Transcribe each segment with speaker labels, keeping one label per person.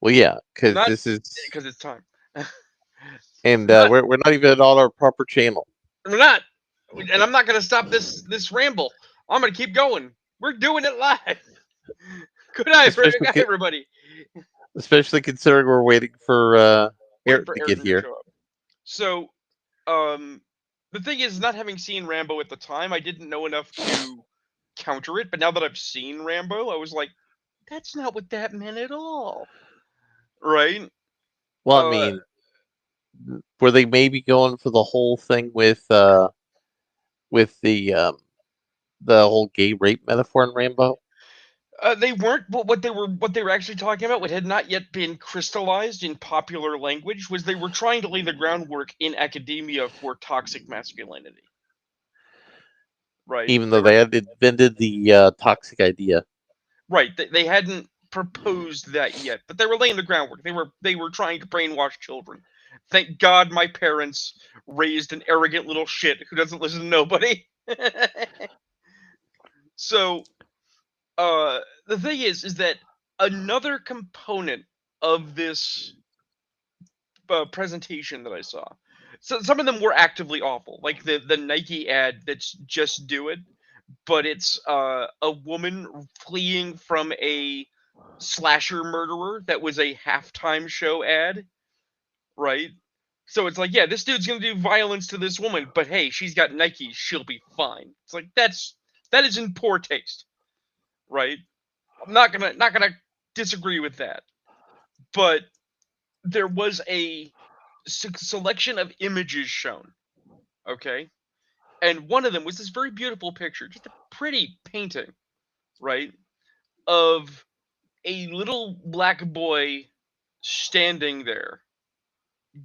Speaker 1: Well, yeah, because
Speaker 2: Not
Speaker 1: this is,
Speaker 2: because it's time.
Speaker 1: and
Speaker 2: But
Speaker 1: we're not even on our proper channel.
Speaker 2: we're not, and I'm not going to stop this ramble. I'm going to keep going. We're doing it live. Good
Speaker 1: Especially,
Speaker 2: night, everybody.
Speaker 1: especially considering we're waiting for
Speaker 2: Waiting
Speaker 1: Ayrton
Speaker 2: for
Speaker 1: to get
Speaker 2: Ayrton to
Speaker 1: here.
Speaker 2: show up. So, um, the thing is, not having seen Rambo at the time, I didn't know enough to counter it. But now that I've seen Rambo, I was like, that's not what that meant at all, right?
Speaker 1: Well, I
Speaker 2: Uh,
Speaker 1: mean, were they maybe going for the whole thing with the whole gay rape metaphor in Rambo?
Speaker 2: they weren't. But what they were actually talking about, what had not yet been crystallized in popular language, was they were trying to lay the groundwork in academia for toxic masculinity, right?
Speaker 1: Even
Speaker 2: They
Speaker 1: though
Speaker 2: were
Speaker 1: they had invented the toxic idea.
Speaker 2: right. They hadn't proposed that yet, but they were laying the groundwork. They were trying to brainwash children. Thank God my parents raised an arrogant little shit who doesn't listen to nobody. So, the thing is that another component of this presentation that I saw. So some of them were actively awful, like the Nike ad that's "Just Do It," but it's a woman fleeing from a slasher murderer that was a halftime show ad, right? So it's like, yeah, this dude's gonna do violence to this woman, but hey, she's got Nikes, she'll be fine. It's like that is in poor taste, right? I'm not gonna disagree with that, but there was a selection of images shown, okay, and one of them was this very beautiful picture, just a pretty painting, right, of a little black boy standing there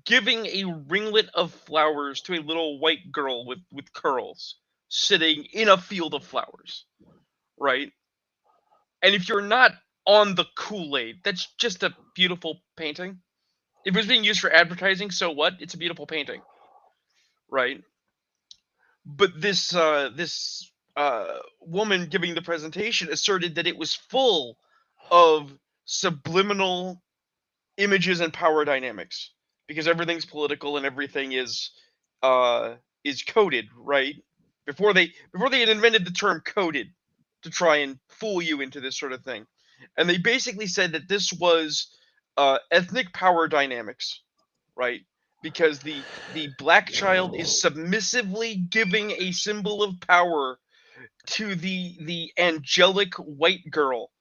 Speaker 2: giving a ringlet of flowers to a little white girl with curls sitting in a field of flowers, right? And if you're not on the Kool-Aid, that's just a beautiful painting. If it was being used for advertising, so what? It's a beautiful painting, right? But this woman giving the presentation asserted that it was full of subliminal images and power dynamics because everything's political and everything is coded, right? Before they had invented the term coded to try and fool you into this sort of thing. And they basically said that this was ethnic power dynamics, right? Because the black child is submissively giving a symbol of power to the angelic white girl,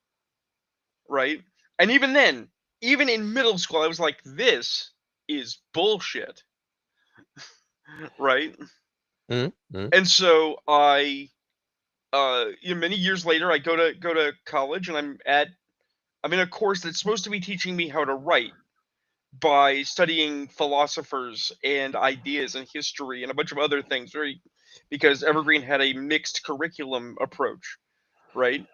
Speaker 2: right? And even then, even in middle school, I was like, this is bullshit, right?
Speaker 1: Mm-hmm.
Speaker 2: And so many years later, I go to college, and I'm in a course that's supposed to be teaching me how to write by studying philosophers and ideas and history and a bunch of other things, very because Evergreen had a mixed curriculum approach, right?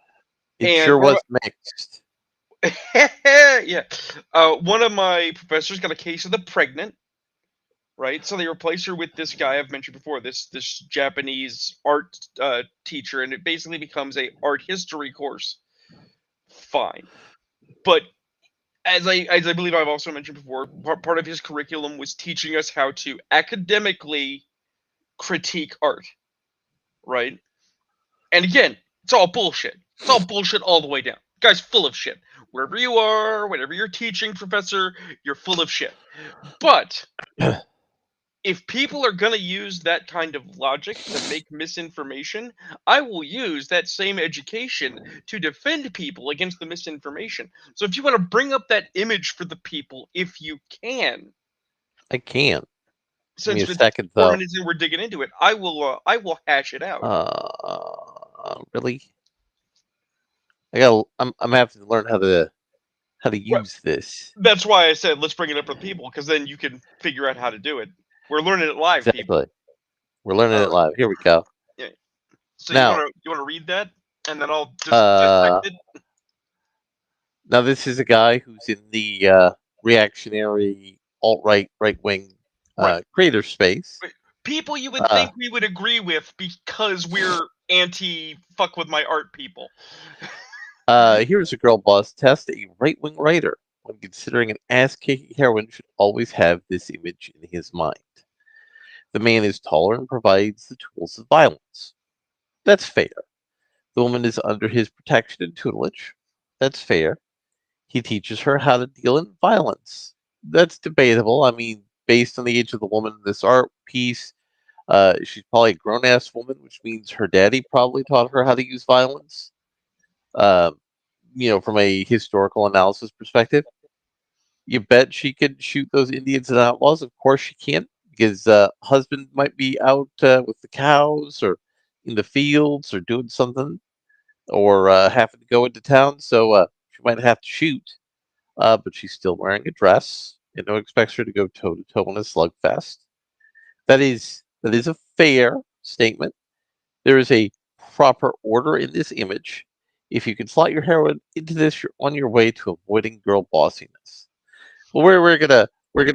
Speaker 1: It
Speaker 2: And
Speaker 1: sure was mixed.
Speaker 2: yeah, one of my professors got a case of the pregnant, right? So they replace her with this guy I've mentioned before, this Japanese art teacher, and it basically becomes a art history course. Fine, but as I believe I've also mentioned before, part of his curriculum was teaching us how to academically critique art, right? And again, it's all bullshit. It's all bullshit all the way down. The guy's full of shit. Wherever you are, whatever you're teaching, professor, you're full of shit. But if people are going to use that kind of logic to make misinformation, I will use that same education to defend people against the misinformation. So if you want to bring up that image for the people, if you can,
Speaker 1: I can't. Give me a
Speaker 2: since it's
Speaker 1: second, though.
Speaker 2: minutes and we're digging into it, I will hash it out.
Speaker 1: Really? I'm having to learn how to
Speaker 2: Well,
Speaker 1: use this.
Speaker 2: that's why I said let's bring it up for the people, because then you can figure out how to do it. We're learning it live, people.
Speaker 1: Exactly. We're learning
Speaker 2: All
Speaker 1: it
Speaker 2: right.
Speaker 1: live. Here we go.
Speaker 2: Yeah. So you
Speaker 1: Now,
Speaker 2: want to read that, and then I'll just dissect
Speaker 1: uh,
Speaker 2: it.
Speaker 1: now this is a guy who's in the reactionary alt right wing
Speaker 2: Right.
Speaker 1: creator space.
Speaker 2: People you would
Speaker 1: Uh,
Speaker 2: think we would agree with because we're anti fuck with my art people.
Speaker 1: Here's a girl boss test a right wing writer when anyone considering an ass-kicking heroine should always have this image in his mind. The man is taller and provides the tools of violence. That's fair. The woman is under his protection and tutelage. That's fair. He teaches her how to deal in violence. That's debatable. I mean, based on the age of the woman in this art piece, she's probably a grown ass woman, which means her daddy probably taught her how to use violence. Um, from a historical analysis perspective, you bet she could shoot those Indians and outlaws. Of course she can't, because husband might be out with the cows or in the fields or doing something, or having to go into town, so she might have to shoot. But she's still wearing a dress, and no one expects her to go toe to toe in a slugfest. That is a fair statement. There is a proper order in this image. If you can slot your heroine into this, you're on your way to avoiding girl bossiness. Well, we're gonna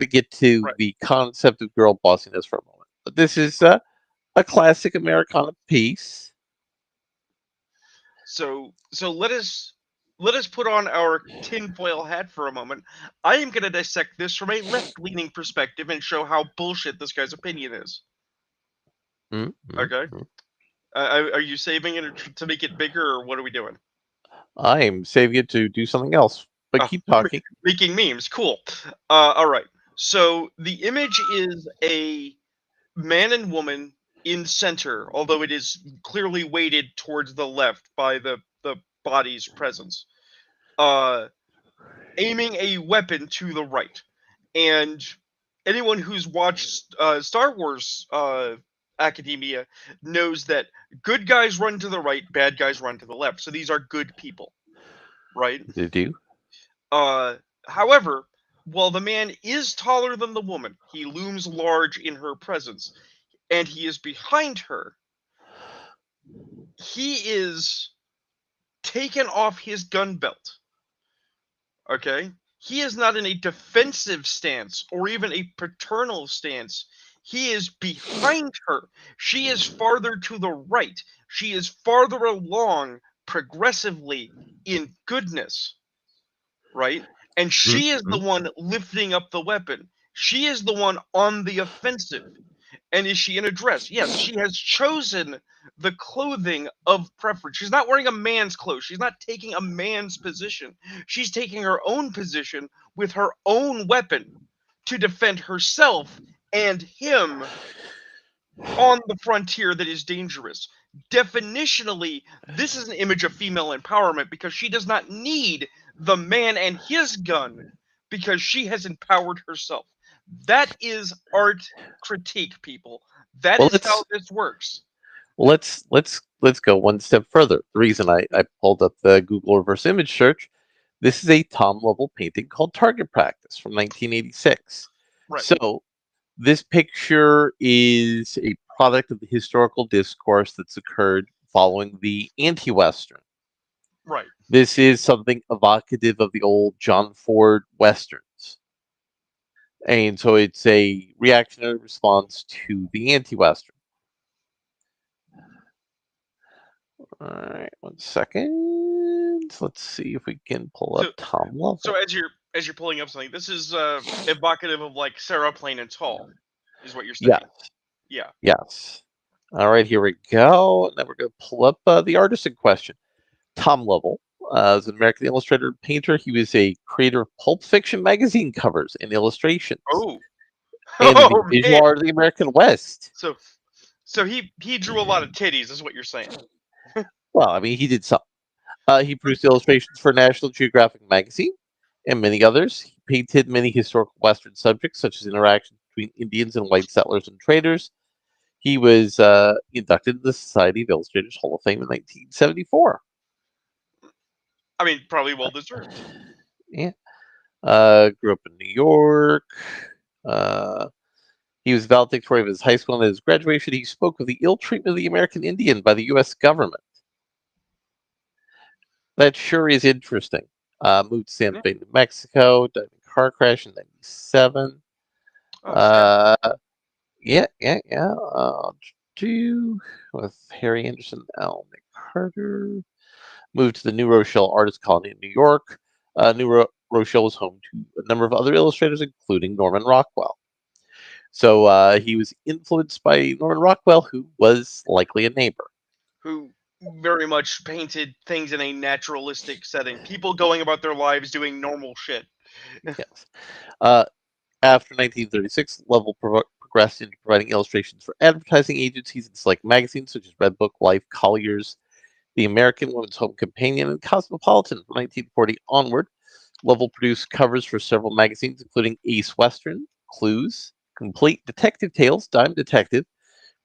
Speaker 1: get to
Speaker 2: Right.
Speaker 1: the concept of girl bossiness for a moment, but this is a classic Americana piece.
Speaker 2: So let us put on our tinfoil hat for a moment. I am going to dissect this from a left-leaning perspective and show how bullshit this guy's opinion is. Okay.
Speaker 1: Mm.
Speaker 2: Are you saving it to make it bigger, or what are we doing?
Speaker 1: I am saving it to do something else, but
Speaker 2: Oh,
Speaker 1: keep talking.
Speaker 2: making memes. Cool. All right. So the image is a man and woman in center, although it is clearly weighted towards the left by the body's presence. Uh, Aiming a weapon to the right, and anyone who's watched Star Wars Academia knows that good guys run to the right, bad guys run to the left. So these are good people, right?
Speaker 1: To do.
Speaker 2: Uh, However, while the man is taller than the woman, he looms large in her presence, and he is behind her. He is taken off his gun belt. Okay? He is not in a defensive stance or even a paternal stance. He is behind her. She is farther to the right. She is farther along progressively in goodness, right? And she is the
Speaker 1: Mm.
Speaker 2: one lifting up the weapon. She is the one on the offensive. And is she in a dress? Yes, she has chosen the clothing of preference. She's not wearing a man's clothes. She's not taking a man's position. She's taking her own position with her own weapon to defend herself and him on the frontier that is dangerous. Definitionally, this is an image of female empowerment because she does not need the man and his gun because she has empowered herself. That is art critique, people. That
Speaker 1: Well,
Speaker 2: is how this works.
Speaker 1: let's go one step further. The reason I pulled up the Google reverse image search, this is a Tom Lovell painting called Target Practice from 1986.
Speaker 2: Right,
Speaker 1: So this picture is a product of the historical discourse that's occurred following the anti-Western.
Speaker 2: right.
Speaker 1: This is something evocative of the old John Ford Westerns. And so it's a reactionary response to the anti-Western. All right, one second. Let's see if we can pull up
Speaker 2: So,
Speaker 1: Tom
Speaker 2: so
Speaker 1: Lovell.
Speaker 2: as you're pulling up something, this is evocative of like Sarah Plain and Tall, is what you're
Speaker 1: Yes,
Speaker 2: saying. Yeah.
Speaker 1: yes. All right, here we go. And then we're going to pull up the artist in question. Tom Lovell is an American illustrator and painter. He was a creator of Pulp Fiction magazine covers and illustrations,
Speaker 2: Oh.
Speaker 1: and the
Speaker 2: Oh man.
Speaker 1: visual art of the American West.
Speaker 2: So he drew a lot of titties, is what you're saying.
Speaker 1: Well, I mean, he did some. He produced illustrations for National Geographic magazine and many others. He painted many historical Western subjects, such as interactions between Indians and white settlers and traders. He was inducted into the Society of Illustrators Hall of Fame in 1974.
Speaker 2: I mean, probably well deserved.
Speaker 1: Yeah. Grew up in New York. Uh, he was valedictorian of his high school, and at his graduation, he spoke of the ill treatment of the American Indian by the U.S. government. That sure is interesting. Moved to Santa
Speaker 2: Yeah.
Speaker 1: Fe, New Mexico, died in a car crash in '97.
Speaker 2: Oh, sad.
Speaker 1: Uh, yeah. Do with Harry Anderson, Al Nick Carter. Moved to the New Rochelle Artist Colony in New York. Rochelle was home to a number of other illustrators, including Norman Rockwell. So he was influenced by Norman Rockwell, who was likely a neighbor.
Speaker 2: Who very much painted things in a naturalistic setting. People going about their lives doing normal shit.
Speaker 1: Yes. Uh, After 1936, Lovell progressed into providing illustrations for advertising agencies and select magazines such as Redbook, Life, Collier's, The American Woman's Home Companion, and Cosmopolitan. From 1940 onward, Lovell produced covers for several magazines, including Ace Western, Clues, Complete Detective Tales, Dime Detective,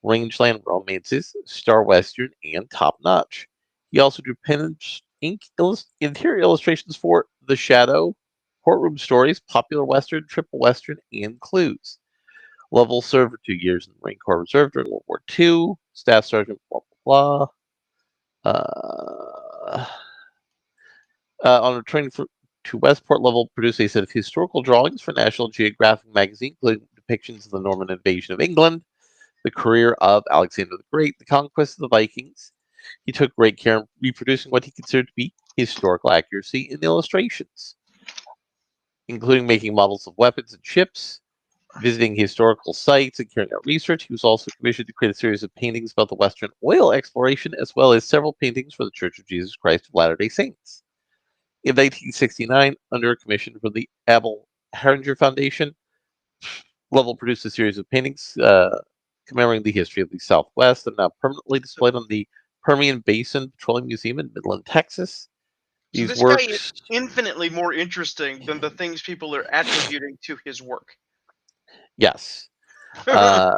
Speaker 1: Rangeland Romances, Star Western, and Top Notch. He also drew pen and ink interior illustrations for The Shadow, Courtroom Stories, Popular Western, Triple Western, and Clues. Lovell served for 2 years in the Marine Corps Reserve during World War II, Staff Sergeant, blah, blah, blah. On returning to Westport, Lovell produced a set of historical drawings for National Geographic magazine, including depictions of the Norman invasion of England, the career of Alexander the Great, the conquest of the Vikings. He took great care in reproducing what he considered to be historical accuracy in illustrations, including making models of weapons and ships, visiting historical sites, and carrying out research. He was also commissioned to create a series of paintings about the Western oil exploration, as well as several paintings for the Church of Jesus Christ of Latter-day Saints. In 1969, under a commission from the Abel Harringer Foundation, Lovell produced a series of paintings commemorating the history of the Southwest and now permanently displayed on the Permian Basin Petroleum Museum in Midland, Texas.
Speaker 2: So
Speaker 1: These
Speaker 2: this guy is
Speaker 1: works,
Speaker 2: infinitely more interesting than the things people are attributing to his work.
Speaker 1: yes, uh,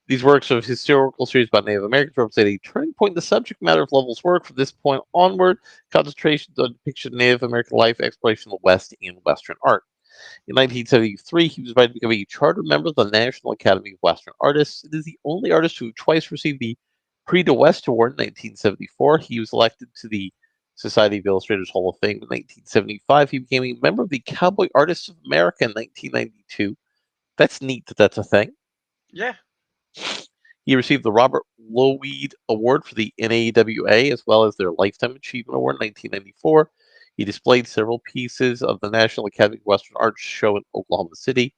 Speaker 1: these works of historical series about Native Americans represent a turning point in the subject matter of Lovell's work. From this point onward, concentrations on depiction of Native American life, exploration of the West, and Western art. In 1973, he was invited to become a charter member of the National Academy of Western Artists. It is the only artist who twice received the Prix de West Award in 1974. He was elected to the Society of Illustrators Hall of Fame in 1975. He became a member of the Cowboy Artists of America in 1992. That's neat that that's a thing.
Speaker 2: Yeah.
Speaker 1: He received the Robert Loweed Award for the NAWA as well as their Lifetime Achievement Award in 1994. He displayed several pieces of the National Academy of Western Arts show in Oklahoma City.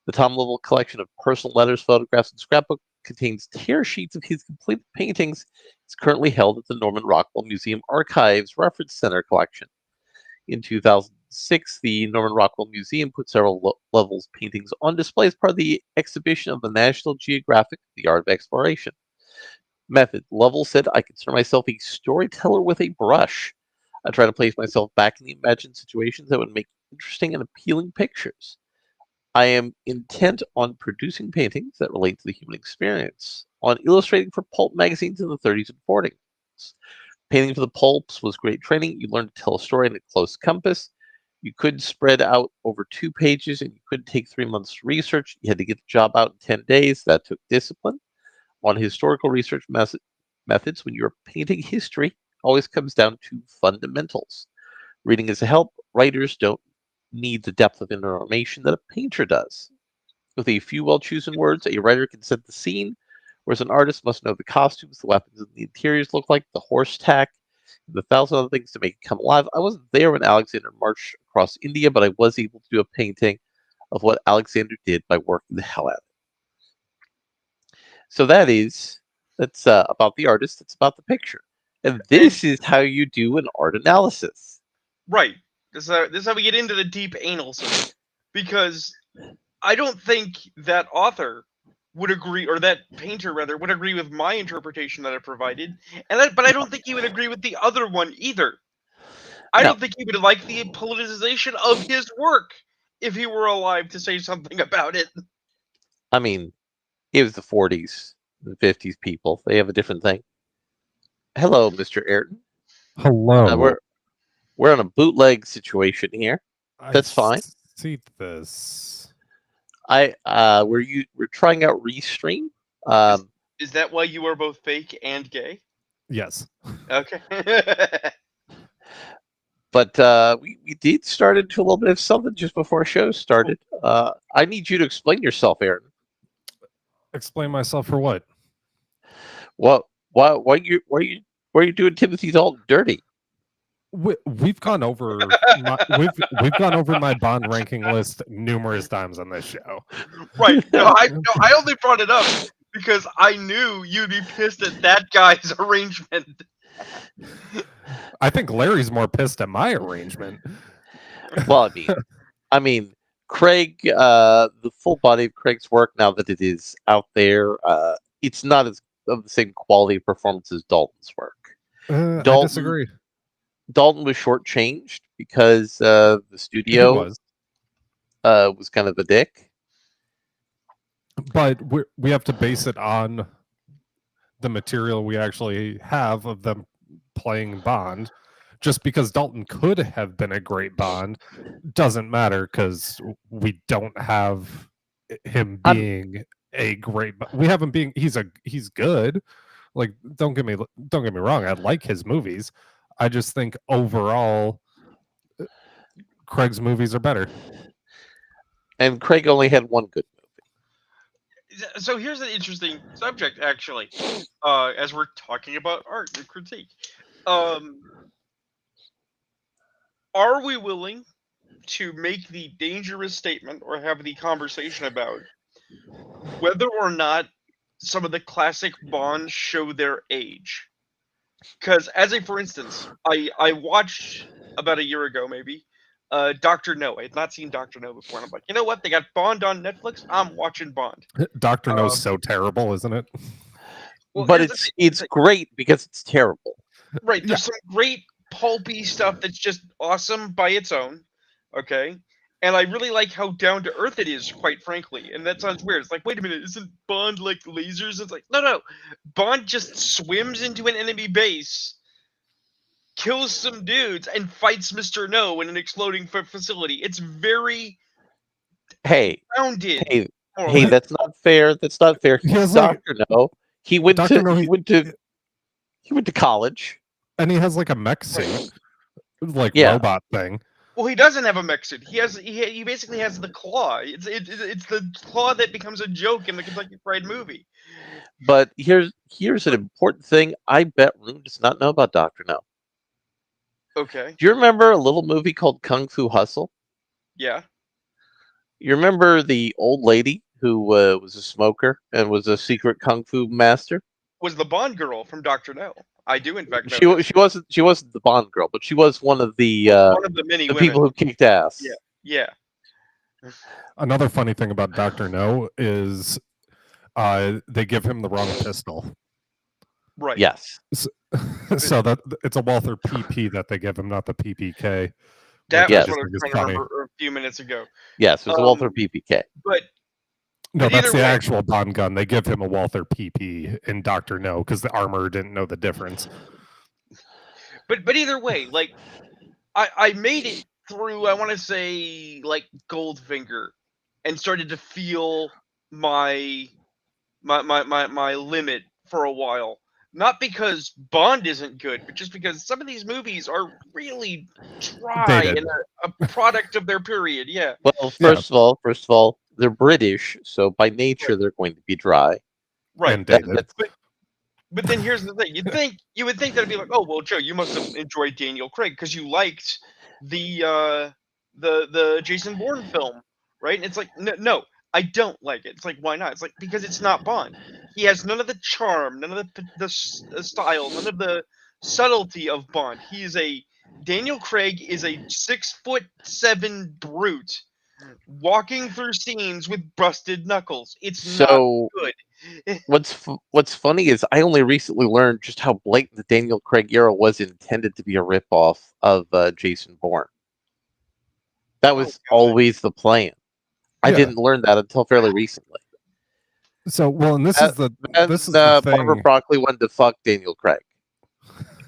Speaker 1: The Tom Lovell collection of personal letters, photographs, and scrapbook contains tear sheets of his completed paintings. It's currently held at the Norman Rockwell Museum Archives Reference Center collection. In 2006, the Norman Rockwell Museum put several Lovell's paintings on display as part of the exhibition of the National Geographic The Art of Exploration. Method. Lovell said, I consider myself a storyteller with a brush. I try to place myself back in the imagined situations that would make interesting and appealing pictures. I am intent on producing paintings that relate to the human experience, on illustrating for pulp magazines in the 30s and 40s. Painting for the pulps was great training. You learned to tell a story in a close compass. You could spread out over 2 pages and you couldn't take 3 months to research. You had to get the job out in 10 days. That took discipline. On historical research methods, when you're painting history, always comes down to fundamentals. Reading is a help. Writers don't need the depth of information that a painter does. With a few well chosen words, a writer can set the scene, whereas an artist must know the costumes, the weapons, and the interiors look like, the horse tack, and the thousand other things to make it come alive. I wasn't there when Alexander marched across India, but I was able to do a painting of what Alexander did by working the hell out of it. So that's about the artist. It's about the picture, and
Speaker 2: And
Speaker 1: this is how you do an art analysis.
Speaker 2: right. This is how we get into the deep annals of it. Because I don't think that author would agree, or that painter rather, would agree with my interpretation that I provided, but I don't think he would agree with the other one either. I
Speaker 1: No,
Speaker 2: don't think he would like the politicization of his work if he were alive to say something about it.
Speaker 1: I mean it was the 40s and 50s. People they have a different thing. Hello, Mr. Ayrton.
Speaker 3: Hello.
Speaker 1: We're on a bootleg situation here.
Speaker 3: I
Speaker 1: That's fine.
Speaker 3: see this.
Speaker 1: We're trying out Restream.
Speaker 2: Is
Speaker 1: Um,
Speaker 2: is that why you are both fake and gay?
Speaker 3: Yes.
Speaker 2: Okay.
Speaker 1: but we did start into a little bit of something just before our show started. I need you to explain yourself, Aaron.
Speaker 3: Explain myself for what?
Speaker 1: What? Why you doing Timothy Dalton dirty?
Speaker 3: we've gone over we've gone over my Bond ranking list numerous times on this show.
Speaker 2: Right. No, I only brought it up because I knew you'd be pissed at that guy's arrangement.
Speaker 3: I think Larry's more pissed at my arrangement.
Speaker 1: Well, I mean, Craig, the full body of Craig's work, now that it is out there, it's not as of the same quality of performance as Dalton's work.
Speaker 3: I
Speaker 1: Dalton-
Speaker 3: disagree.
Speaker 1: Dalton was shortchanged because the
Speaker 3: He
Speaker 1: studio
Speaker 3: was,
Speaker 1: was kind of a dick.
Speaker 3: but we have to base it on the material we actually have of them playing Bond. Just because Dalton could have been a great Bond doesn't matter because we don't have him being a great. We have him being. He's good. Like don't get me wrong. I like his movies. I just think overall, Craig's movies are better.
Speaker 1: And Craig only had one good movie.
Speaker 2: So here's an interesting subject, actually, as we're talking about art and critique. Are we willing to make the dangerous statement or have the conversation about whether or not some of the classic Bonds show their age? Because, for instance, I watched about a year ago, maybe, Dr. No. I had not seen Dr. No before, and I'm like, you know what? They got Bond on Netflix. I'm watching Bond.
Speaker 3: Dr. No's so terrible, isn't it?
Speaker 2: Well,
Speaker 1: But
Speaker 2: here's the
Speaker 1: it's
Speaker 2: thing.
Speaker 1: great because it's terrible.
Speaker 2: Right. There's some great pulpy stuff that's just awesome by its own. Okay. And I really like how down to earth it is, quite frankly. And that sounds weird. It's like, wait a minute, isn't Bond like lasers? It's like, no. Bond just swims into an enemy base, kills some dudes, and fights Mr. No in an exploding facility. It's very
Speaker 1: Hey,
Speaker 2: grounded.
Speaker 1: hey, that's not fair. That's not fair.
Speaker 3: He
Speaker 1: He's
Speaker 3: has, like-
Speaker 1: Dr. No. He went
Speaker 3: Dr.
Speaker 1: to
Speaker 3: No,
Speaker 1: he went to college.
Speaker 3: And he has like a mech suit, like
Speaker 1: Yeah.
Speaker 3: robot thing.
Speaker 2: Well, he doesn't have a mech suit. He basically has the claw. It's the claw that becomes a joke in the Kentucky Fried Movie.
Speaker 1: But here's an important thing. I bet Rune does not know about Dr. No.
Speaker 2: Okay.
Speaker 1: Do you remember a little movie called Kung Fu Hustle?
Speaker 2: Yeah.
Speaker 1: You remember the old lady who was a smoker and was a secret kung fu master?
Speaker 2: Was the Bond girl from Dr. No. I do in fact know
Speaker 1: She wasn't the Bond girl, but she was one of the
Speaker 2: one of the many women.
Speaker 1: people who kicked ass.
Speaker 2: Yeah.
Speaker 3: Another funny thing about Dr. No is they give him the wrong pistol.
Speaker 2: Right.
Speaker 1: Yes.
Speaker 3: So that it's a Walther PP that they give him, not the PPK.
Speaker 2: That
Speaker 1: Yes.
Speaker 2: was what I was trying to remember a few minutes ago.
Speaker 1: Yes, it was a Walther PPK.
Speaker 2: But
Speaker 3: No,
Speaker 2: But
Speaker 3: that's
Speaker 2: either
Speaker 3: the
Speaker 2: way-
Speaker 3: actual Bond gun. They give him a Walther PP in Dr. No because the armor didn't know the difference.
Speaker 2: But either way, like I made it through, I want to say, like Goldfinger, and started to feel my limit for a while. Not because Bond isn't good, but just because some of these movies are really dry
Speaker 3: Dated.
Speaker 2: and a product of their period. Yeah.
Speaker 1: Well, first of all, they're British, so by nature they're going to be dry.
Speaker 2: Right.
Speaker 3: And dated.
Speaker 2: But then here's the thing: you would think that'd be like, oh well, Joe, you must have enjoyed Daniel Craig because you liked the Jason Bourne film, right? And it's like, no, I don't like it. It's like, why not? It's like, because it's not Bond. He has none of the charm, none of the style, none of the subtlety of Bond. Daniel Craig is a 6'7" brute walking through scenes with busted knuckles. It's not good.
Speaker 1: What's funny is I only recently learned just how blatant the Daniel Craig era was intended to be a ripoff of Jason Bourne. That was always the plan. I didn't learn that until fairly recently.
Speaker 3: So, well, and this is the thing.
Speaker 1: Barbara Broccoli wanted to fuck Daniel Craig,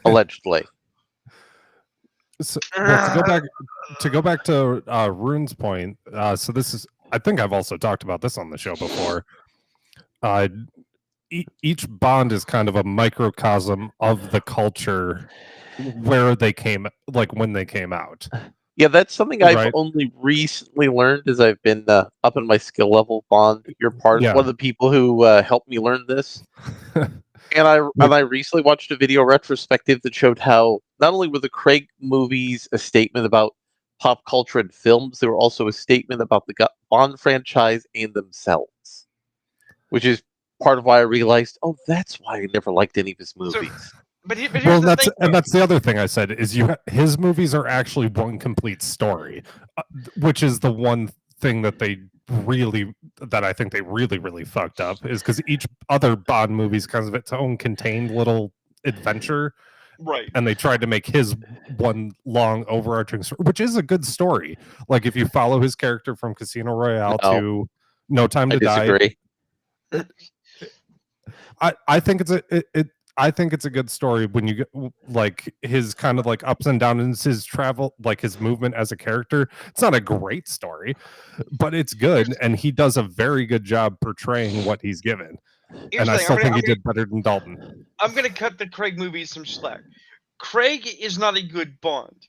Speaker 1: allegedly.
Speaker 3: So, well, to go back to Rune's point. So this is, I think I've also talked about this on the show before. Each Bond is kind of a microcosm of the culture where they came, like when they came out.
Speaker 1: Yeah, that's something I've
Speaker 3: Right.
Speaker 1: only recently learned as I've been up in my skill level. Bond, you're one of the people who helped me learn this. And I recently watched a video retrospective that showed how not only were the Craig movies a statement about pop culture and films, they were also a statement about the Bond franchise and themselves, which is part of why I realized, oh, that's why I never liked any of his
Speaker 2: So,
Speaker 1: movies.
Speaker 2: but
Speaker 3: Well,
Speaker 2: here's the thing.
Speaker 3: that's the other thing I said is his movies are actually one complete story, which is the one thing that I think they really fucked up is because each other Bond movie is kind of its own contained little adventure,
Speaker 2: Right.
Speaker 3: and they tried to make his one long overarching story, which is a good story. Like if you follow his character from Casino Royale
Speaker 1: No,
Speaker 3: to No Time
Speaker 1: I
Speaker 3: to Die,
Speaker 1: disagree.
Speaker 3: I think I think it's a good story when you get like his kind of like ups and downs, his travel, like his movement as a character. It's not a great story, but it's good, and he does a very good job portraying what he's given.
Speaker 2: Here's
Speaker 3: And
Speaker 2: the
Speaker 3: I
Speaker 2: thing.
Speaker 3: still think he did better than Dalton.
Speaker 2: I'm gonna cut the Craig movies some slack. Craig is not a good Bond,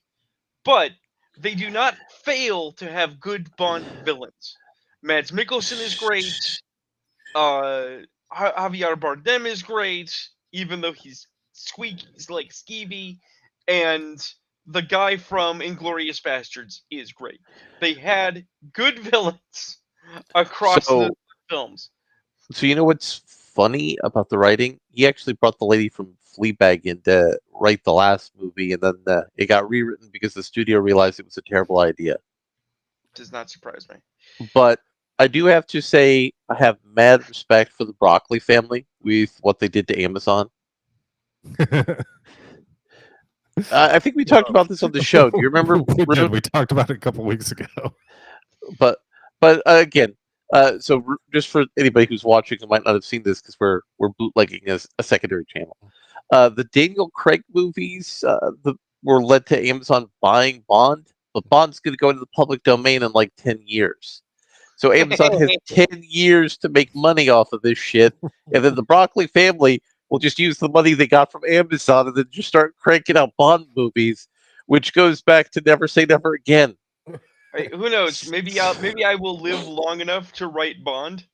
Speaker 2: but they do not fail to have good Bond villains. Mads Mikkelsen is great. Javier Bardem is great, even though he's like skeevy, and the guy from Inglorious Bastards is great. They had good villains across the
Speaker 1: So,
Speaker 2: films.
Speaker 1: so you know what's funny about the writing? He actually brought the lady from Fleabag in to write the last movie, and then it got rewritten because the studio realized it was a terrible idea.
Speaker 2: Does not surprise me.
Speaker 1: But I do have to say I have mad respect for the Broccoli family with what they did to Amazon. I think we talked about this on the show. Do you remember?
Speaker 3: We talked about it a couple weeks ago.
Speaker 1: But again, just for anybody who's watching who might not have seen this because we're bootlegging as a secondary channel. The Daniel Craig movies were led to Amazon buying Bond, but Bond's going to go into the public domain in like 10 years. So Amazon has 10 years to make money off of this shit, and then the Broccoli family will just use the money they got from Amazon and then just start cranking out Bond movies, which goes back to Never Say Never Again.
Speaker 2: Hey, who knows? Maybe I will live long enough to write Bond.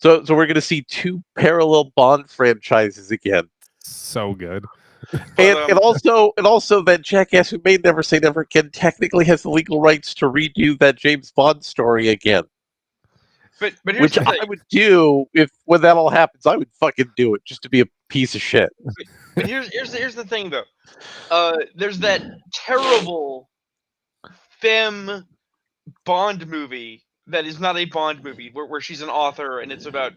Speaker 1: So we're going to see two parallel Bond franchises again.
Speaker 3: So good.
Speaker 2: But,
Speaker 1: And also that jackass who made Never Say Never Again technically has the legal rights to redo that James Bond story again.
Speaker 2: But here's
Speaker 1: Which
Speaker 2: the thing.
Speaker 1: I would do if when that all happens. I would fucking do it just to be a piece of shit.
Speaker 2: But here's the thing though. There's that terrible femme Bond movie that is not a Bond movie where she's an author and it's about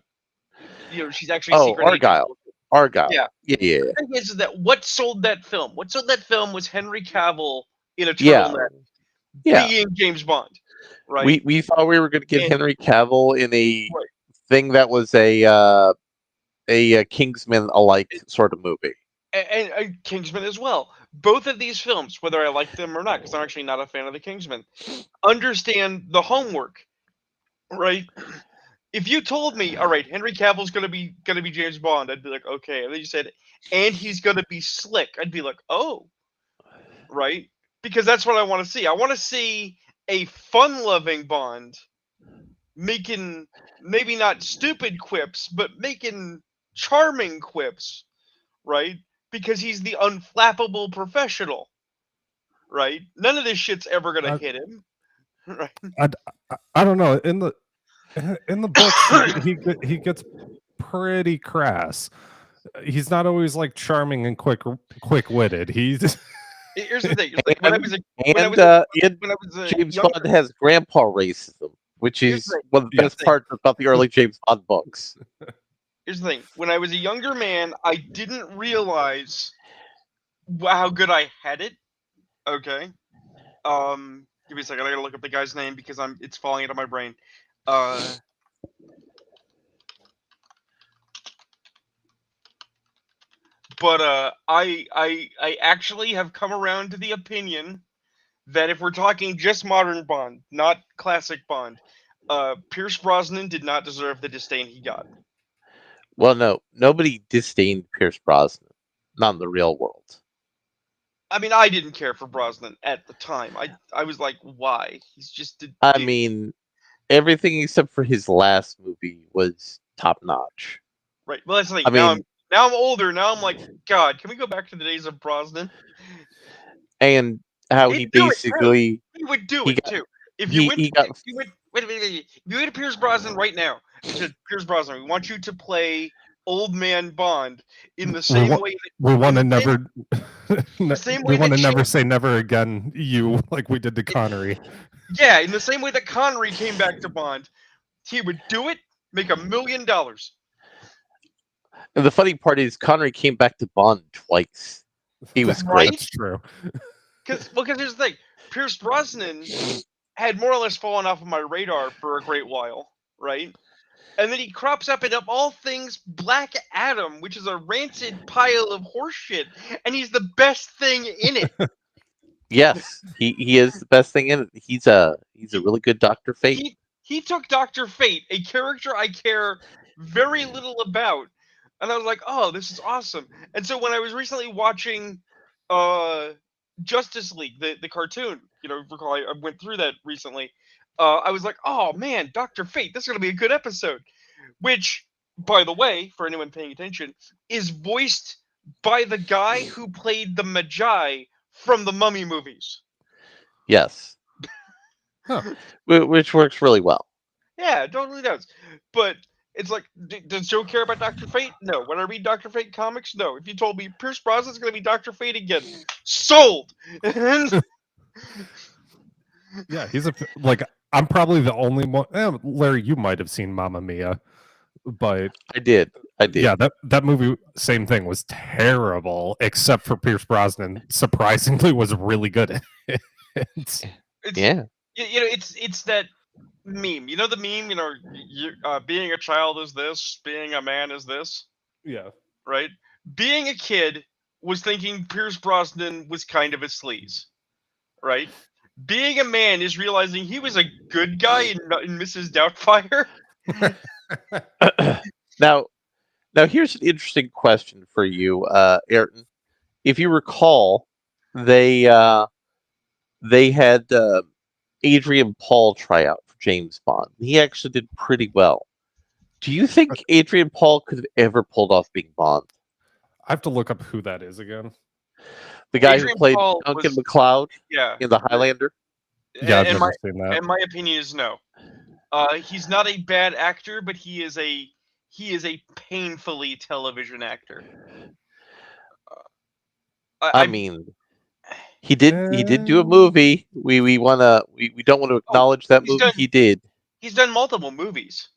Speaker 2: she's actually a secret
Speaker 1: Argyle.
Speaker 2: agent.
Speaker 1: Argyle.
Speaker 2: Yeah.
Speaker 1: Yeah.
Speaker 2: The thing is that what sold that film? What sold that film was Henry Cavill in a
Speaker 1: Yeah.
Speaker 2: turtleneck
Speaker 1: Yeah.
Speaker 2: being James Bond. Right?
Speaker 1: We thought we were going to get
Speaker 2: And-
Speaker 1: Henry Cavill in a
Speaker 2: Right.
Speaker 1: thing that was a Kingsman alike sort of movie.
Speaker 2: And Kingsman as well. Both of these films, whether I like them or not, because I'm actually not a fan of the Kingsman, understand the homework, right? If you told me, all right, Henry Cavill's gonna be James Bond, I'd be like, okay. And then you said, and he's gonna be slick, I'd be like, oh, right? Because that's what I want to see. I want to see a fun-loving Bond making maybe not stupid quips, but making charming quips, right? Because he's the unflappable professional, right? None of this shit's ever gonna hit him, right?
Speaker 3: I don't know. In the books, he gets pretty crass. He's not always like charming and quick witted. He's
Speaker 2: Here's the thing: it's like when I was a
Speaker 1: James
Speaker 2: younger,
Speaker 1: Bond has grandpa racism, which
Speaker 2: Here's
Speaker 1: is
Speaker 2: the-
Speaker 1: one of the
Speaker 2: here's
Speaker 1: best
Speaker 2: the-
Speaker 1: parts about the early James Bond books.
Speaker 2: here's the thing: when I was a younger man, I didn't realize how good I had it. Okay, give me a second. I gotta look up the guy's name because it's falling out of my brain. But I actually have come around to the opinion that if we're talking just modern Bond, not classic Bond, Pierce Brosnan did not deserve the disdain he got.
Speaker 1: Well, no, nobody disdained Pierce Brosnan, not in the real world.
Speaker 2: I mean, I didn't care for Brosnan at the time. I was like, why? He's just a
Speaker 1: I
Speaker 2: dude.
Speaker 1: mean, everything except for his last movie was top notch.
Speaker 2: Right. Well, that's the thing.
Speaker 1: I
Speaker 2: Now
Speaker 1: mean,
Speaker 2: Now I'm older. Now I'm like, God, can we go back to the days of Brosnan?
Speaker 1: and how he
Speaker 2: He'd do it too.
Speaker 1: basically
Speaker 2: He would do
Speaker 1: he
Speaker 2: it
Speaker 1: got
Speaker 2: too. If you went,
Speaker 1: he got
Speaker 2: if you went, wait. If you went to Pierce Brosnan right now, and said, Pierce Brosnan, we want you to play old man Bond in the
Speaker 3: We
Speaker 2: same
Speaker 3: want
Speaker 2: way
Speaker 3: we
Speaker 2: in
Speaker 3: want to
Speaker 2: the same,
Speaker 3: never
Speaker 2: the same
Speaker 3: we
Speaker 2: way
Speaker 3: want
Speaker 2: that
Speaker 3: to never
Speaker 2: James,
Speaker 3: say never again, you, like we did to Connery.
Speaker 2: yeah, in the same way that Connery came back to Bond, he would do it, make $1 million.
Speaker 1: and the funny part is Connery came back to Bond twice. He was great.
Speaker 3: That's true.
Speaker 2: Because here's the thing, Pierce Brosnan had more or less fallen off of my radar for a great while, right? And then he crops up in, of all things, Black Adam, which is a rancid pile of horseshit, and he's the best thing in it.
Speaker 1: Yes, he is the best thing in it. He's a really good Doctor Fate.
Speaker 2: He took Dr. Fate, a character I care very little about, and I was like, oh, this is awesome. And so when I was recently watching Justice League, the cartoon, recall I went through that recently. I was like, oh man, Dr. Fate, this is gonna be a good episode. Which, by the way, for anyone paying attention, is voiced by the guy who played the Magi from the Mummy movies.
Speaker 1: Yes,
Speaker 3: Huh.
Speaker 1: which works really well.
Speaker 2: Yeah, it totally does. But it's like, does Joe care about Dr. Fate? No. When I read Dr. Fate comics, no. If you told me Pierce Brosnan's going to be Dr. Fate again, sold.
Speaker 3: Yeah, he's like, I'm probably the only one. Larry, you might have seen Mamma Mia, but
Speaker 1: I did.
Speaker 3: yeah, that movie, same thing, was terrible, except for Pierce Brosnan. Surprisingly, was really good.
Speaker 2: It's,
Speaker 1: Yeah.
Speaker 2: it's that meme. You know the meme. Being a child is this. Being a man is this.
Speaker 3: Yeah.
Speaker 2: Right. Being a kid was thinking Pierce Brosnan was kind of a sleaze. Right. Being a man is realizing he was a good guy in Mrs. Doubtfire.
Speaker 1: Now here's an interesting question for you, Ayrton. If you recall, they had Adrian Paul try out for James Bond. He actually did pretty well. Do you think Adrian Paul could have ever pulled off being Bond?
Speaker 3: I have to look up who that is again.
Speaker 1: The guy
Speaker 2: Adrian
Speaker 1: who played
Speaker 2: Paul
Speaker 1: Duncan
Speaker 2: was-
Speaker 1: MacLeod
Speaker 2: Yeah.
Speaker 1: in The Highlander?
Speaker 3: Yeah, I've
Speaker 2: and
Speaker 3: never seen that.
Speaker 2: And my opinion is no. He's not a bad actor, but he is a painfully television actor.
Speaker 1: I mean, he did do a movie. We don't want to acknowledge that
Speaker 2: he's
Speaker 1: movie.
Speaker 2: done-
Speaker 1: He did.
Speaker 2: he's done multiple movies.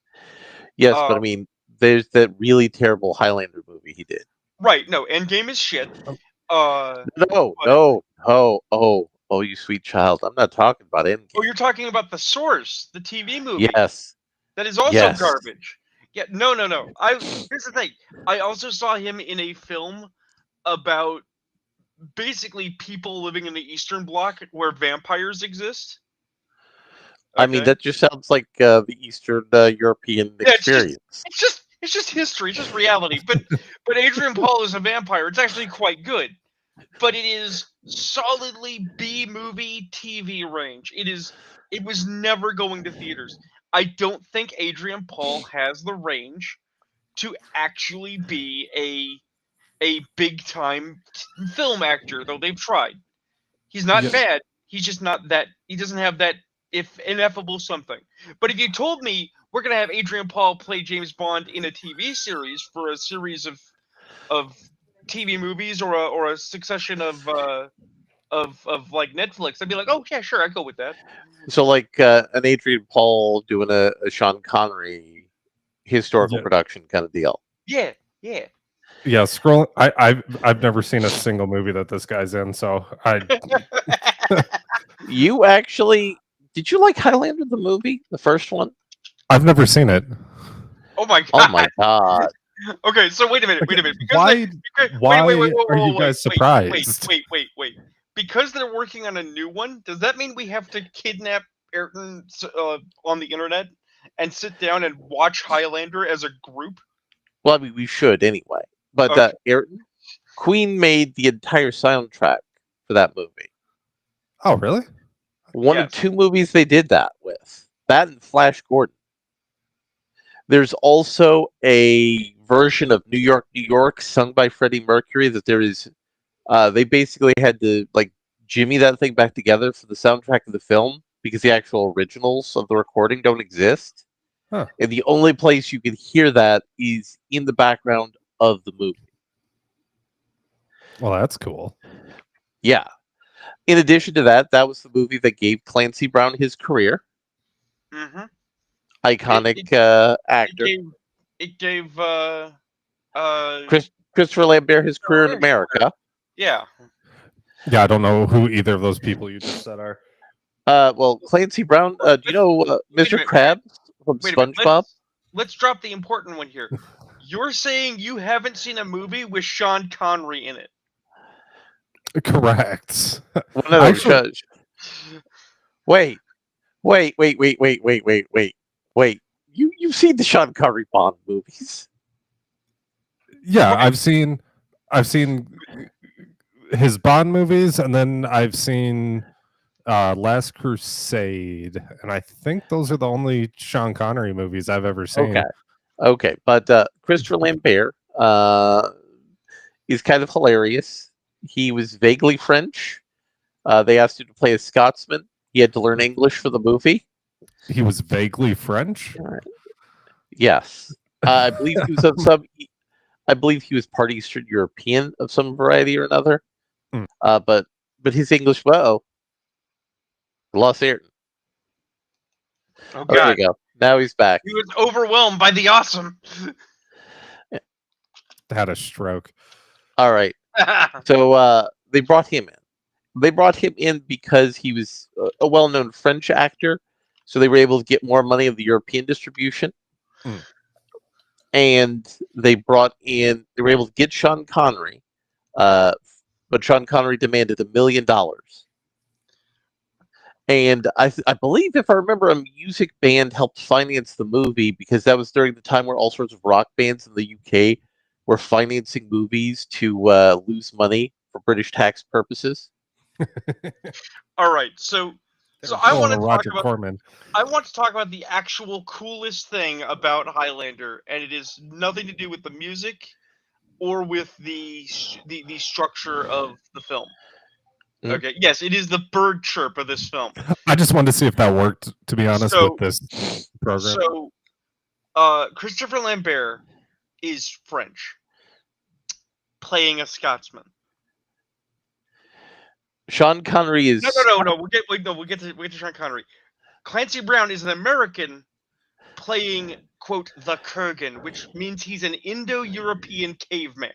Speaker 1: Yes, but I mean, there's that really terrible Highlander movie he did.
Speaker 2: Right? No, Endgame is shit.
Speaker 1: Oh, you sweet child. I'm not talking about Endgame.
Speaker 2: Oh, you're talking about The Source, the TV movie.
Speaker 1: Yes.
Speaker 2: That is also
Speaker 1: Yes.
Speaker 2: garbage. Yeah, no. Here's the thing. I also saw him in a film about basically people living in the Eastern Bloc where vampires exist.
Speaker 1: I mean,
Speaker 2: Okay?
Speaker 1: that just sounds like the Eastern European
Speaker 2: Yeah, it's just-
Speaker 1: experience.
Speaker 2: it's just history, it's just reality. But Adrian Paul is a vampire. It's actually quite good. But it is solidly B movie TV range. It was never going to theaters. I don't think Adrian Paul has the range to actually be a big time film actor, though they've tried. He's not
Speaker 3: Yeah.
Speaker 2: bad. He's just not that. He doesn't have that ineffable something. But if you told me we're gonna have Adrian Paul play James Bond in a TV series for a series of TV movies or a succession of like Netflix, I'd be like, oh yeah, sure, I'd go with that.
Speaker 1: So, like an Adrian Paul doing a Sean Connery historical
Speaker 3: Yeah.
Speaker 1: production kind of deal.
Speaker 2: Yeah.
Speaker 3: Yeah, scroll. I've never seen a single movie that this guy's in, so
Speaker 1: You actually did you like Highlander the movie, the first one?
Speaker 3: I've never seen it.
Speaker 2: Oh my god.
Speaker 1: Oh my god!
Speaker 2: Okay, so wait a minute. Because
Speaker 3: Why? Why
Speaker 2: wait,
Speaker 3: are you guys surprised?
Speaker 2: Wait. Because they're working on a new one, does that mean we have to kidnap Ayrton on the internet and sit down and watch Highlander as a group?
Speaker 1: Well, I mean, we should anyway. But
Speaker 2: Okay.
Speaker 1: Ayrton, Queen made the entire soundtrack for that movie.
Speaker 3: Oh, really?
Speaker 1: One
Speaker 2: Yes.
Speaker 1: of two movies they did that with. That and Flash Gordon. There's also a version of New York, New York, sung by Freddie Mercury. That there is, they basically had to like jimmy that thing back together for the soundtrack of the film because the actual originals of the recording don't exist.
Speaker 3: Huh.
Speaker 1: And the only place you can hear that is in the background of the movie.
Speaker 3: Well, that's cool.
Speaker 1: Yeah. In addition to that, that was the movie that gave Clancy Brown his career.
Speaker 2: Mm-hmm.
Speaker 1: Iconic
Speaker 2: It
Speaker 1: actor.
Speaker 2: gave it gave
Speaker 1: Christopher Lambert his career in
Speaker 2: Lambert his
Speaker 1: America.
Speaker 2: yeah.
Speaker 3: Yeah, I don't know who either of those people you just said are.
Speaker 1: Well, Clancy Brown. Do you know
Speaker 2: Wait a
Speaker 1: Mr.
Speaker 2: minute,
Speaker 1: Krabs from
Speaker 2: wait a minute.
Speaker 1: SpongeBob?
Speaker 2: Let's drop the important one here. You're saying you haven't seen a movie with Sean Connery in it?
Speaker 3: Correct.
Speaker 1: Well, no,
Speaker 3: Actually-
Speaker 1: wait. You've seen the Sean Connery Bond movies?
Speaker 3: Yeah,
Speaker 2: Okay.
Speaker 3: I've seen his Bond movies, and then I've seen Last Crusade, and I think those are the only Sean Connery movies I've ever seen.
Speaker 1: Okay, but Christopher Lambert is kind of hilarious. He was vaguely French. They asked him to play a Scotsman. He had to learn English for the movie.
Speaker 3: He was vaguely French.
Speaker 1: Yes, I believe he was of some. I believe he was part Eastern European of some variety or another.
Speaker 3: Hmm.
Speaker 1: But his English, lost Ayrton.
Speaker 2: Oh
Speaker 1: There
Speaker 2: God,
Speaker 1: you go. Now he's back.
Speaker 2: he was overwhelmed by the awesome.
Speaker 3: Had a stroke.
Speaker 1: All right. So they brought him in. They brought him in because he was a well-known French actor, so they were able to get more money of the European distribution.
Speaker 3: Hmm.
Speaker 1: And they were able to get Sean Connery, but Sean Connery demanded $1 million. And I believe, if I remember, a music band helped finance the movie because that was during the time where all sorts of rock bands in the UK were financing movies to lose money for British tax purposes.
Speaker 2: All right, so
Speaker 3: They
Speaker 2: So
Speaker 3: were
Speaker 2: I
Speaker 3: pulling
Speaker 2: want
Speaker 3: a
Speaker 2: to talk
Speaker 3: Roger
Speaker 2: about
Speaker 3: Corman.
Speaker 2: the actual coolest thing about Highlander, and it is nothing to do with the music or with the structure of the film.
Speaker 1: Mhm.
Speaker 2: Okay, yes, it is the bird chirp of this film.
Speaker 3: I just wanted to see if that worked. To be honest,
Speaker 2: So-
Speaker 3: with this program,
Speaker 2: So, Christopher Lambert is French, playing a Scotsman.
Speaker 1: Sean Connery is
Speaker 2: No. We'll get to Sean Connery. Clancy Brown is an American playing, quote, the Kurgan, which means he's an Indo-European caveman.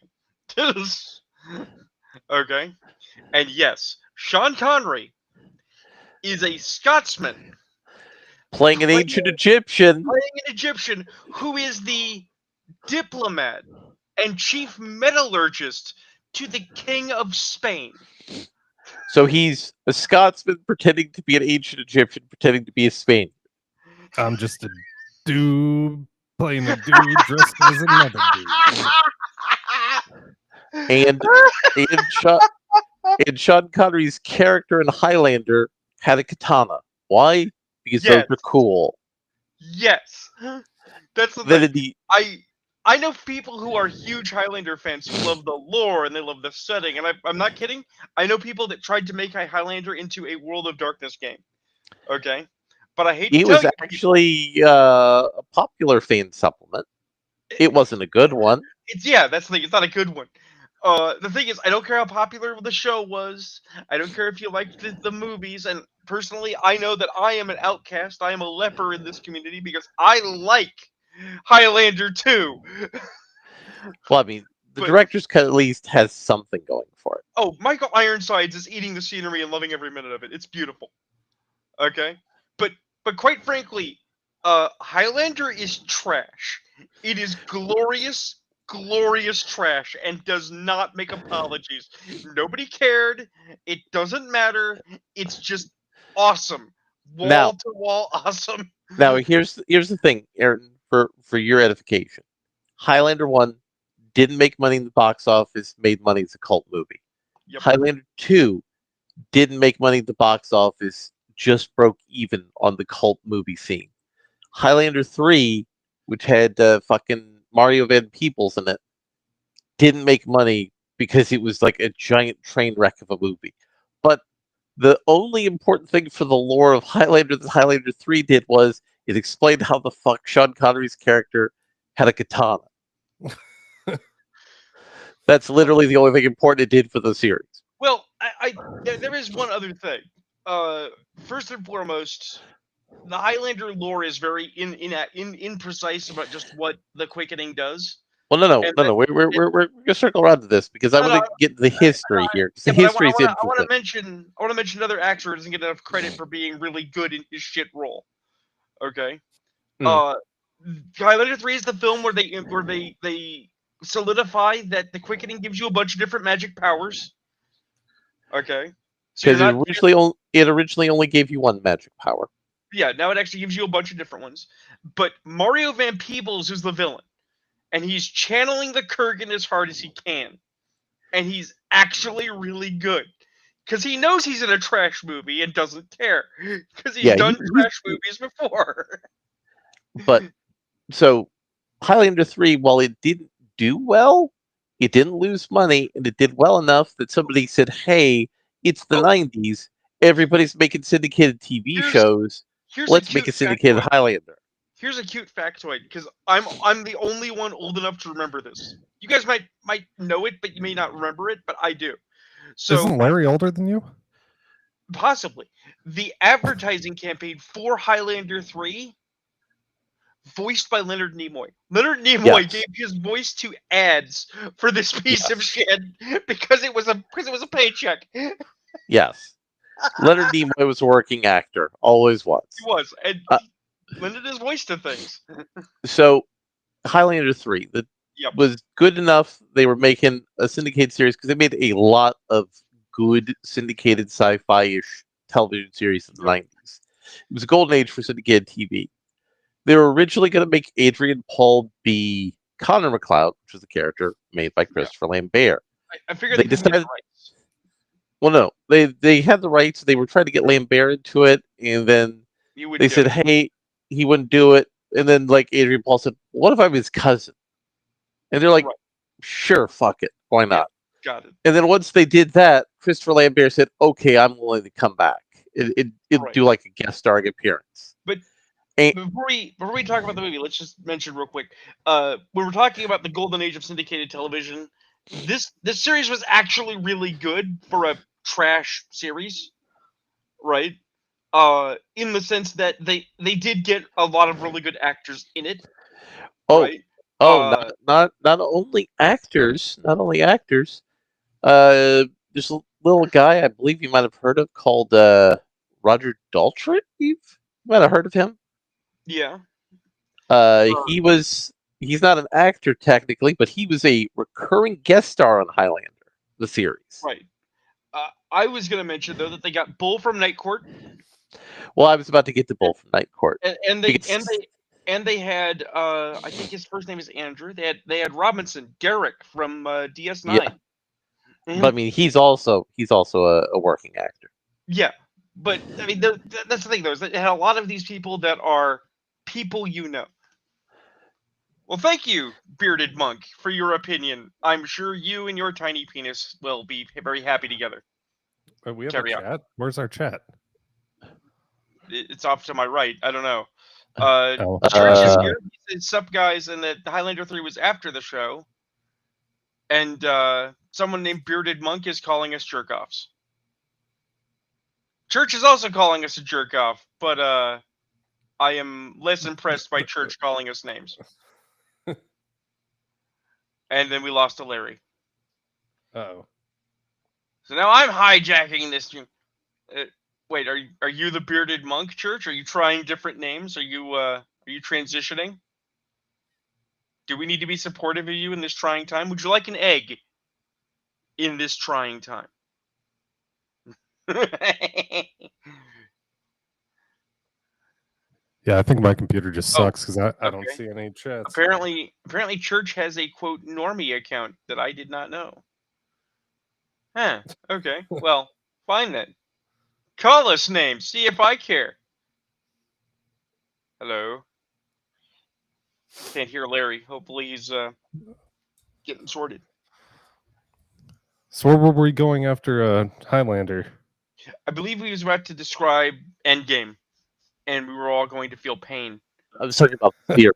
Speaker 2: Okay? And yes, Sean Connery is a Scotsman
Speaker 1: playing an ancient Egyptian.
Speaker 2: playing an Egyptian who is the diplomat and chief metallurgist to the King of Spain.
Speaker 1: So he's a Scotsman pretending to be an ancient Egyptian, pretending to be a Spaniard.
Speaker 3: I'm just a dude playing a dude dressed as another dude.
Speaker 1: And Sean Connery's character in Highlander had a katana. Why? Because
Speaker 2: Yes.
Speaker 1: those are cool.
Speaker 2: Yes. That's the
Speaker 1: Then
Speaker 2: thing. I know people who are huge Highlander fans who love the lore and they love the setting, and I'm not kidding. I know people that tried to make Highlander into a World of Darkness game. Okay, but I hate to
Speaker 1: It
Speaker 2: tell
Speaker 1: was
Speaker 2: you,
Speaker 1: actually a popular fan supplement. It wasn't a good one.
Speaker 2: that's the thing. It's not a good one. The thing is, I don't care how popular the show was. I don't care if you liked the movies. And personally, I know that I am an outcast. I am a leper in this community because I like Highlander 2.
Speaker 1: Well, I mean, the
Speaker 2: But-
Speaker 1: director's cut at least has something going for it.
Speaker 2: Oh, Michael Ironsides is eating the scenery and loving every minute of it. It's beautiful. Okay? But quite frankly, Highlander is trash. It is glorious trash and does not make apologies. Nobody cared. It doesn't matter. It's just awesome.
Speaker 1: Now-
Speaker 2: Wall to wall awesome.
Speaker 1: Now, here's the thing, Aaron, for your edification. Highlander 1 didn't make money in the box office, made money as a cult movie.
Speaker 2: Yep.
Speaker 1: Highlander 2 didn't make money at the box office, just broke even on the cult movie scene. Highlander 3, which had fucking Mario Van Peebles in it didn't make money because it was like a giant train wreck of a movie. But the only important thing for the lore of Highlander that Highlander 3 did was it explained how the fuck Sean Connery's character had a katana. That's literally the only thing important it did for the series.
Speaker 2: Well, there is one other thing. First and foremost, the Highlander lore is very imprecise about just what the quickening does.
Speaker 1: Well, no.
Speaker 2: And that,
Speaker 1: We're gonna circle around to this because I
Speaker 2: no,
Speaker 1: want
Speaker 2: no,
Speaker 1: to get the history here because the
Speaker 2: yeah, but
Speaker 1: history is
Speaker 2: I want
Speaker 1: interesting.
Speaker 2: to mention another actor who doesn't get enough credit for being really good in his shit role. Okay.
Speaker 1: Hmm.
Speaker 2: Highlander 3 is the film where they solidify that the quickening gives you a bunch of different magic powers. Okay. So you're
Speaker 1: Because
Speaker 2: not
Speaker 1: it originally only gave you one magic power.
Speaker 2: Yeah, now it actually gives you a bunch of different ones. But Mario Van Peebles is the villain, and he's channeling the Kurgan as hard as he can, and he's actually really good because he knows he's in a trash movie and doesn't care because he's
Speaker 1: Yeah,
Speaker 2: done trash movies before.
Speaker 1: but so Highlander 3, while it didn't do well, it didn't lose money, and it did well enough that somebody said, "Hey, it's the
Speaker 2: Oh,
Speaker 1: 90s. Everybody's making syndicated TV
Speaker 2: here's
Speaker 1: shows.
Speaker 2: here's a
Speaker 1: Let's make
Speaker 2: cute
Speaker 1: a syndicated
Speaker 2: factoid.
Speaker 1: Highlander."
Speaker 2: Here's a cute factoid because I'm the only one old enough to remember this. You guys might know it, but you may not remember it. But I do. So
Speaker 3: Isn't Larry older than you?
Speaker 2: possibly the advertising campaign for Highlander 3 voiced by Leonard Nimoy. Leonard Nimoy
Speaker 1: Yes.
Speaker 2: gave his voice to ads for this piece of
Speaker 1: Yes.
Speaker 2: shit because it was a paycheck. He
Speaker 1: Yes. Leonard Nimoy was a working actor, always was.
Speaker 2: was, and
Speaker 1: Uh,
Speaker 2: he lended his voice to things.
Speaker 1: so Highlander 3 that
Speaker 2: Yep.
Speaker 1: was good enough. They were making a syndicated series because they made a lot of good syndicated sci-fi-ish television series in the
Speaker 2: Yep.
Speaker 1: 90s. It was a golden age for syndicated TV. They were originally going to make Adrian Paul be Connor McLeod, which was the character made by Christopher Lambert.
Speaker 2: I figured
Speaker 1: They
Speaker 2: they couldn't get
Speaker 1: decided,
Speaker 2: the rights.
Speaker 1: well, no, they had the rights. They were trying to get Lambert into it, and then
Speaker 2: You would
Speaker 1: they
Speaker 2: do
Speaker 1: said,
Speaker 2: it.
Speaker 1: "Hey, he wouldn't do it." And then, like Adrian Paul said, "What if I'm his cousin?" And they're like,
Speaker 2: Right.
Speaker 1: "Sure, fuck it, why not?"
Speaker 2: Got it.
Speaker 1: And then once they did that, Christopher Lambert said, "Okay, I'm willing to come back. It'll
Speaker 2: Right.
Speaker 1: do like a guest starring appearance."
Speaker 2: But
Speaker 1: And
Speaker 2: before we talk about the movie, let's just mention real quick. When we're talking about the golden age of syndicated television, this series was actually really good for a trash series, right? In the sense that they did get a lot of really good actors in it,
Speaker 1: oh,
Speaker 2: right?
Speaker 1: oh,
Speaker 2: Uh,
Speaker 1: not only actors, not only actors. There's a little guy I believe you might have heard of called Roger Daltrey. You might have heard of him.
Speaker 2: yeah,
Speaker 1: He's not an actor technically, but he was a recurring guest star on Highlander, the series.
Speaker 2: right. I was gonna mention though that they got Bull from Night Court,
Speaker 1: Well, I was about to get to Bull from Night Court
Speaker 2: and
Speaker 1: because
Speaker 2: they had I think his first name is Andrew. They had Robinson Derek from DS9.
Speaker 1: yeah, but I mean he's also a working actor.
Speaker 2: Yeah, but I mean that's the thing though, is that it had a lot of these people that are people you know. Well, thank you, bearded monk, for your opinion. I'm sure you and your tiny penis will be very happy together.
Speaker 3: We have
Speaker 2: Carry
Speaker 3: a
Speaker 2: on.
Speaker 3: chat. Where's our chat?
Speaker 2: It's off to my right. I don't know.
Speaker 3: Oh,
Speaker 2: Church is here. He said, "Sup, guys," and that Highlander 3 was after the show. And someone named Bearded Monk is calling us jerk offs. Church is also calling us a jerk off, but I am less impressed by Church calling us names. And then we lost to Larry.
Speaker 3: oh.
Speaker 2: So now I'm hijacking this. Wait, are you the Bearded Monk, Church? Are you trying different names? Are you transitioning? Do we need to be supportive of you in this trying time? Would you like an egg in this trying time?
Speaker 3: Yeah, I think my computer just
Speaker 2: Oh,
Speaker 3: sucks because I don't
Speaker 2: okay.
Speaker 3: see any chats.
Speaker 2: Apparently, Church has a quote normie account that I did not know. Huh. Okay. Well, fine then. Call us names. See if I care. Hello. Can't hear Larry. Hopefully he's getting sorted.
Speaker 3: So where were we going after Highlander?
Speaker 2: I believe he was about to describe Endgame, and we were all going to feel pain.
Speaker 1: I was talking about the series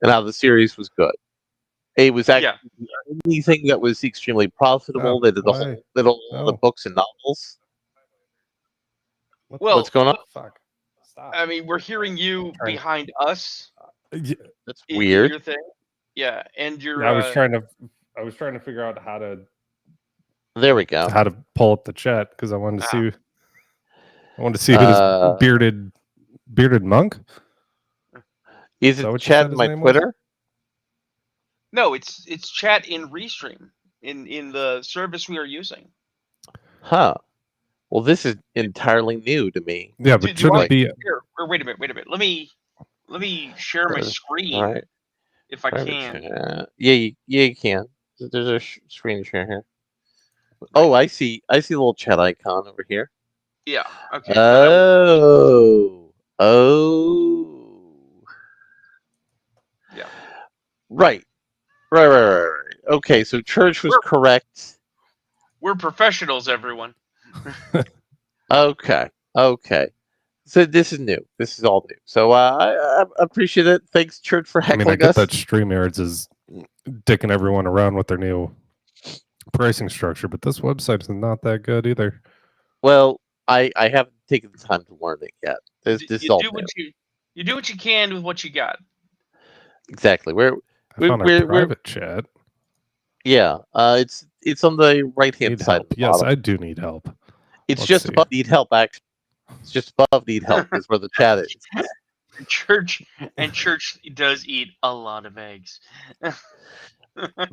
Speaker 1: and how the series was good. It was
Speaker 2: Yeah.
Speaker 1: actually the only thing that was extremely profitable. They did the
Speaker 3: Why?
Speaker 1: whole, did all the
Speaker 3: No.
Speaker 1: books and novels.
Speaker 3: What
Speaker 2: Well,
Speaker 1: What's going on?
Speaker 3: the fuck? Stop.
Speaker 2: I mean, we're hearing you
Speaker 3: Trying-
Speaker 2: behind us
Speaker 3: Yeah,
Speaker 1: That's
Speaker 2: in
Speaker 1: weird.
Speaker 2: your thing. Yeah, and your.
Speaker 3: I was trying to figure out how
Speaker 1: There we go.
Speaker 3: to pull up the chat because I wanted to
Speaker 2: Ah.
Speaker 3: see. I wanted to see who this bearded monk.
Speaker 1: Is
Speaker 3: Is that
Speaker 1: it
Speaker 3: what you
Speaker 1: chat
Speaker 3: said
Speaker 1: in
Speaker 3: his
Speaker 1: my
Speaker 3: name was?
Speaker 1: Twitter?
Speaker 2: No, it's chat in Restream in the service we are using.
Speaker 1: Huh. Well, this is entirely new to me.
Speaker 3: Yeah,
Speaker 2: Do
Speaker 3: but
Speaker 2: you
Speaker 3: shouldn't
Speaker 2: want
Speaker 3: it be?
Speaker 2: Here, wait a minute. Let me share my screen
Speaker 1: All right.
Speaker 2: if I
Speaker 1: Private
Speaker 2: can.
Speaker 1: chat. Yeah, you can. There's a screen share here. Oh, I see. I see a little chat icon over here.
Speaker 2: Yeah. Okay. now that works.
Speaker 1: Oh.
Speaker 2: Yeah.
Speaker 1: Right. Right. Okay, so Church was correct.
Speaker 2: We're professionals, everyone.
Speaker 1: Okay. So this is new. This is all new. So I appreciate it. Thanks, Church, for
Speaker 3: I mean, I
Speaker 1: heckling
Speaker 3: get
Speaker 1: us.
Speaker 3: that StreamYards is dicking everyone around with their new pricing structure, but this website is not that good either.
Speaker 1: Well, I haven't taken the time to learn it yet. This is
Speaker 2: You
Speaker 1: all
Speaker 2: do
Speaker 1: new.
Speaker 2: you do what you can with what you got.
Speaker 1: Exactly.
Speaker 3: I found our
Speaker 1: We're
Speaker 3: private chat.
Speaker 1: yeah. It's on the right hand
Speaker 3: Need
Speaker 1: side
Speaker 3: help?
Speaker 1: of the
Speaker 3: Yes,
Speaker 1: bottom.
Speaker 3: I do need help.
Speaker 1: It's
Speaker 3: Let's
Speaker 1: just
Speaker 3: see.
Speaker 1: above need help. Actually, it's just above need help is where the chat is.
Speaker 2: Church does eat a lot of eggs.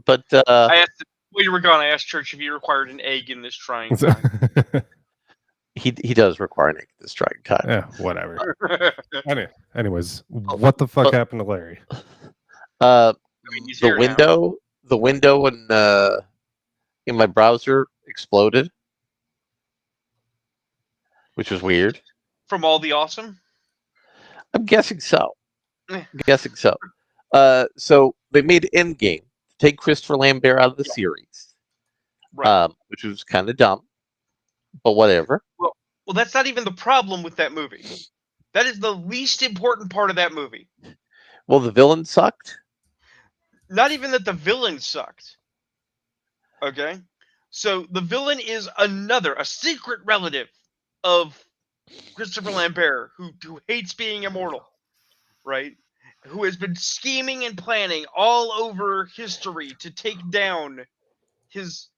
Speaker 1: But
Speaker 2: I asked while you were gone. I asked Church if he required an egg in this trying time.
Speaker 1: he does require an egg this trying time.
Speaker 3: Yeah, whatever. Anyways, what the fuck happened to Larry?
Speaker 2: He's
Speaker 1: The
Speaker 2: here now.
Speaker 1: window in my browser exploded, which was weird.
Speaker 2: From all the awesome.
Speaker 1: I'm guessing so.
Speaker 2: Eh.
Speaker 1: So they made Endgame to take Christopher Lambert out of the series,
Speaker 2: Right.
Speaker 1: which was kind of dumb, but whatever.
Speaker 2: Well, that's not even the problem with that movie. That is the least important part of that movie.
Speaker 1: Well, the villain sucked.
Speaker 2: Not even that the villain sucked. Okay? So the villain is a secret relative of Christopher Lambert, who hates being immortal, right? Who has been scheming and planning all over history to take down his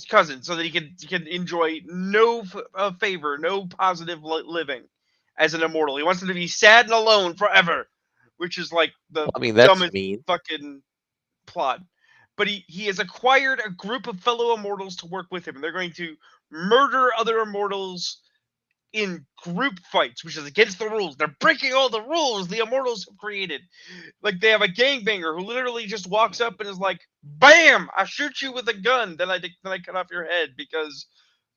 Speaker 2: cousin so that he can enjoy no favor, no positive living as an immortal. He wants him to be sad and alone forever, which is like the
Speaker 1: I mean, that's
Speaker 2: dumbest
Speaker 1: mean.
Speaker 2: fucking plot. But he has acquired a group of fellow immortals to work with him, and they're going to murder other immortals in group fights, which is against the rules. They're breaking all the rules the immortals have created. Like, they have a gangbanger who literally just walks up and is like, "Bam! I shoot you with a gun, then I cut off your head because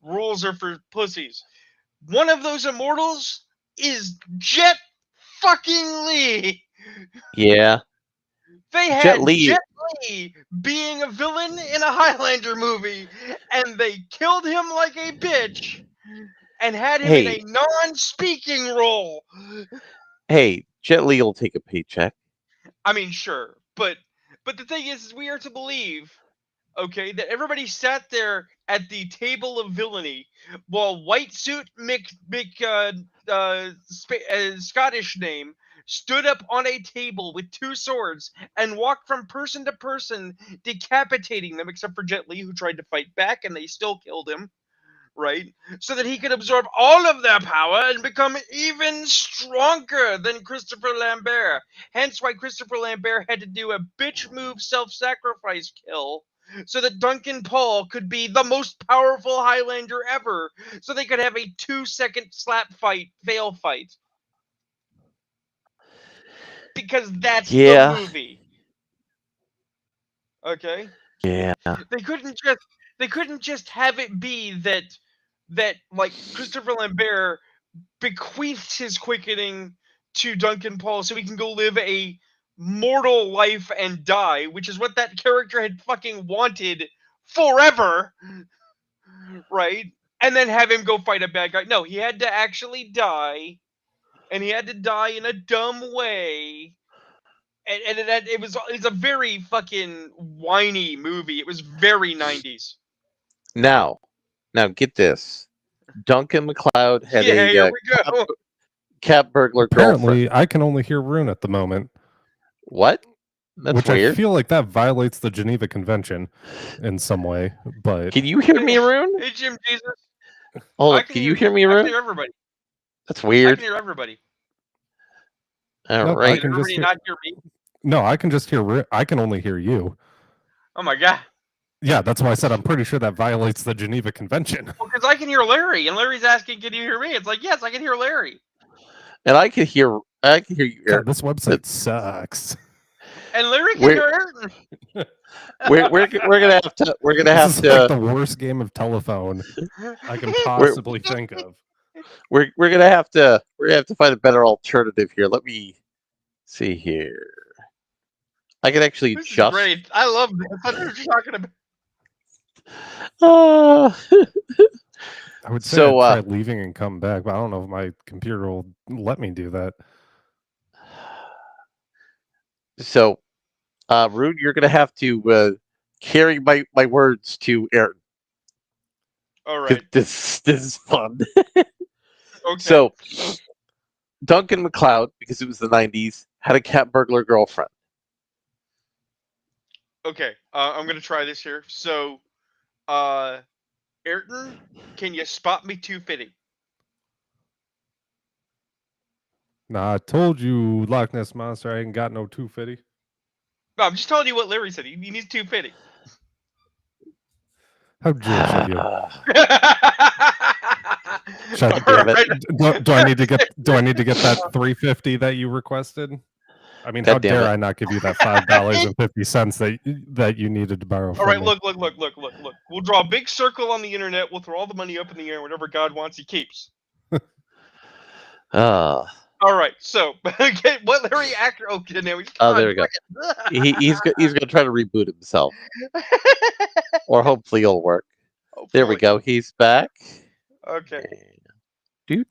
Speaker 2: rules are for pussies." One of those immortals is Jet fucking Li.
Speaker 1: Yeah.
Speaker 2: They
Speaker 1: Jet
Speaker 2: had
Speaker 1: Li.
Speaker 2: Jet Li being a villain in a Highlander movie, and they killed him like a bitch and had him in a non-speaking role.
Speaker 1: Hey, Jet Li will take a paycheck.
Speaker 2: I mean, sure, but the thing is, we are to believe, okay, that everybody sat there at the table of villainy while White Suit Scottish name stood up on a table with two swords and walked from person to person, decapitating them, except for Jet Li, who tried to fight back, and they still killed him. Right? So that he could absorb all of their power and become even stronger than Christopher Lambert. Hence why Christopher Lambert had to do a bitch move self-sacrifice kill so that Duncan Paul could be the most powerful Highlander ever, so they could have a 2-second slap fight, fail fight. Because that's the movie. Okay?
Speaker 1: Yeah.
Speaker 2: They couldn't just have it be that like Christopher Lambert bequeathed his quickening to Duncan Paul so he can go live a mortal life and die, which is what that character had fucking wanted forever, right? And then have him go fight a bad guy. No, he had to actually die, and he had to die in a dumb way. And it's a very fucking whiny movie. It was very 90s.
Speaker 1: Now get this. Duncan MacLeod had
Speaker 2: Yeah, here
Speaker 1: a
Speaker 2: we go.
Speaker 1: cat burglar girlfriend.
Speaker 3: Apparently, I can only hear Rune at the moment,
Speaker 1: What? That's
Speaker 3: which
Speaker 1: weird.
Speaker 3: I feel like that violates the Geneva Convention in some way. But
Speaker 1: Can you hear me, Rune?
Speaker 2: Hey, Jim Jesus.
Speaker 1: Hold
Speaker 2: I
Speaker 1: up. Can you hear me,
Speaker 2: I can
Speaker 1: Rune?
Speaker 2: hear everybody.
Speaker 1: That's
Speaker 2: I
Speaker 1: weird.
Speaker 2: can hear everybody.
Speaker 1: All
Speaker 3: Nope,
Speaker 1: right.
Speaker 3: I
Speaker 2: Can
Speaker 3: can just
Speaker 2: everybody
Speaker 3: hear.
Speaker 2: not hear me?
Speaker 3: No, I can just hear. I can only hear you.
Speaker 2: Oh my god.
Speaker 3: Yeah, that's why I said I'm pretty sure that violates the Geneva Convention.
Speaker 2: Well, because I can hear Larry, and Larry's asking, "Can you hear me?" It's like, yes, I can hear Larry.
Speaker 1: And I can hear you,
Speaker 3: God,
Speaker 1: Eric.
Speaker 3: this website sucks.
Speaker 2: And Larry can
Speaker 1: We're-
Speaker 2: hear Ayrton.
Speaker 1: We're gonna have to
Speaker 3: This is like the worst game of telephone I can possibly think of.
Speaker 1: we're gonna have to find a better alternative here. Let me see here. I can actually
Speaker 2: This is
Speaker 1: just
Speaker 2: great. I love this. I know what you're talking about.
Speaker 3: I would say
Speaker 1: So,
Speaker 3: I'd try leaving and come back, but I don't know if my computer will let me do that.
Speaker 1: so Rude, you're gonna have to carry my words to Aaron.
Speaker 2: All
Speaker 1: 'Cause
Speaker 2: right.
Speaker 1: this is fun.
Speaker 2: Okay.
Speaker 1: So Duncan MacLeod, because it was the 90s, had a cat burglar girlfriend.
Speaker 2: Okay. I'm gonna try this here. So, Ayrton, can you spot me 250?
Speaker 3: Nah, I told you, Loch Ness Monster, I ain't got no 250.
Speaker 2: No, I'm just telling you what Larry said. He needs 250.
Speaker 3: How Jewish of you. Should I,
Speaker 1: Damn it.
Speaker 3: do I need to get that 350 that you requested? I mean,
Speaker 1: God
Speaker 3: how
Speaker 1: damn
Speaker 3: dare
Speaker 1: it.
Speaker 3: I not give you that $5.50 that you needed to borrow
Speaker 2: All
Speaker 3: from
Speaker 2: right,
Speaker 3: me?
Speaker 2: look. We'll draw a big circle on the internet. We'll throw all the money up in the air. Whatever God wants, He keeps.
Speaker 1: Uh,
Speaker 2: All right, so okay, what Larry actor? Okay, now he's
Speaker 1: oh, there we go. He's gonna try to reboot himself, or hopefully it'll work. There we go. He's back.
Speaker 2: Okay.
Speaker 1: Dude,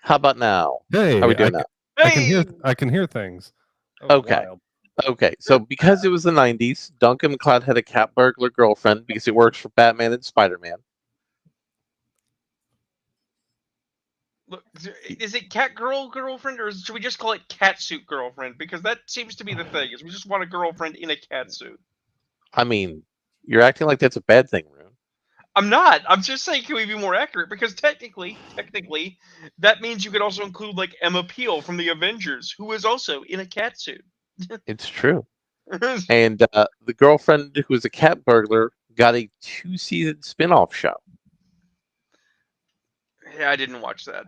Speaker 1: how about now?
Speaker 3: Hey,
Speaker 1: How we doing now?
Speaker 2: Hey,
Speaker 3: I can hear things. That was
Speaker 1: Okay.
Speaker 3: wild.
Speaker 1: Okay, so because it was the 90s, Duncan MacLeod had a cat burglar girlfriend because it works for Batman and Spider-Man.
Speaker 2: look, is it cat girlfriend, or should we just call it cat suit girlfriend? Because that seems to be the thing. Is we just want a girlfriend in a cat suit.
Speaker 1: I mean, you're acting like that's a bad thing, Rune.
Speaker 2: I'm not. I'm just saying, can we be more accurate? Because technically, that means you could also include like Emma Peel from the Avengers, who is also in a cat suit.
Speaker 1: It's true. And the girlfriend who was a cat burglar got a 2-season spin-off show.
Speaker 2: Yeah, I didn't watch that.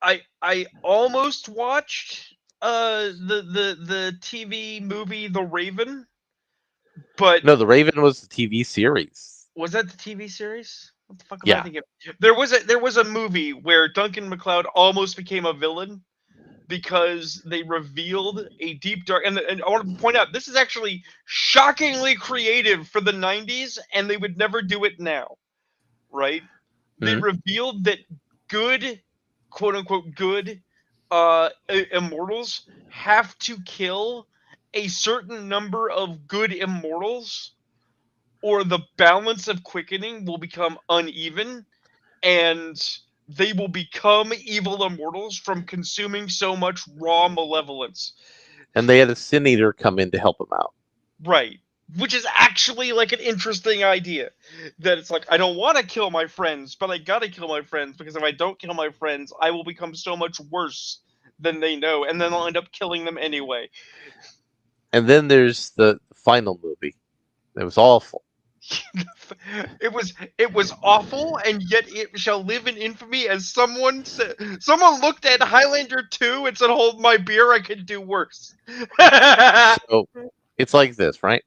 Speaker 2: I almost watched the TV movie The Raven, but
Speaker 1: No, The Raven was the TV series.
Speaker 2: was that the TV series? What the fuck am
Speaker 1: Yeah.
Speaker 2: I thinking? There was a movie where Duncan MacLeod almost became a villain because they revealed a deep dark, and I want to point out this is actually shockingly creative for the 90s, and they would never do it now, right? They
Speaker 1: Mhm.
Speaker 2: revealed that good, quote unquote good, immortals have to kill a certain number of good immortals, or the balance of quickening will become uneven, and they will become evil immortals from consuming so much raw malevolence.
Speaker 1: And they had a Sin Eater come in to help him out.
Speaker 2: Right. Which is actually like an interesting idea. That it's like, I don't want to kill my friends, but I gotta kill my friends, because if I don't kill my friends, I will become so much worse than they know, and then I'll end up killing them anyway.
Speaker 1: And then there's the final movie. It was awful.
Speaker 2: It was awful, and yet it shall live in infamy, as someone said. Someone looked at Highlander 2 and said, "Hold my beer, I could do worse."
Speaker 1: So it's like this, right?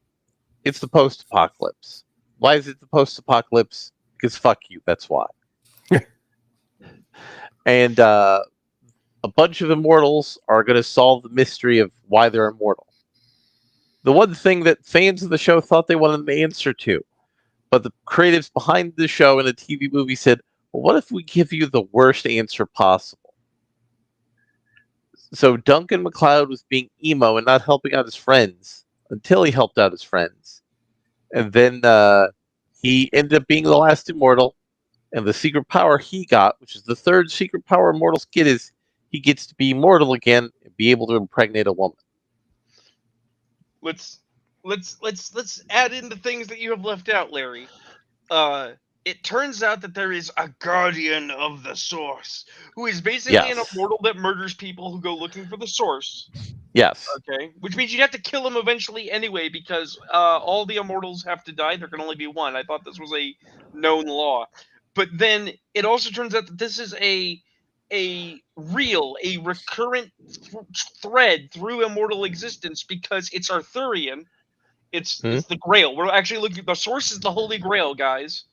Speaker 1: It's the post-apocalypse. Why is it the post-apocalypse? Because fuck you, that's why. And a bunch of immortals are going to solve the mystery of why they're immortal. The one thing that fans of the show thought they wanted an answer to, but the creatives behind the show and the TV movie said, well, what if we give you the worst answer possible? So Duncan MacLeod was being emo and not helping out his friends until he helped out his friends. And then he ended up being the last immortal. And the secret power he got, which is the third secret power immortals get, is he gets to be immortal again and be able to impregnate a woman.
Speaker 2: Let's add in the things that you have left out, Larry. It turns out that there is a guardian of the source who is basically an
Speaker 1: Yes.
Speaker 2: immortal that murders people who go looking for the source.
Speaker 1: Yes.
Speaker 2: Okay, which means you'd have to kill him eventually anyway, because all the immortals have to die. There can only be one. I thought this was a known law, but then it also turns out that this is a recurrent thread through immortal existence because it's Arthurian. It's the Grail. We're actually looking. The source is the Holy Grail, guys.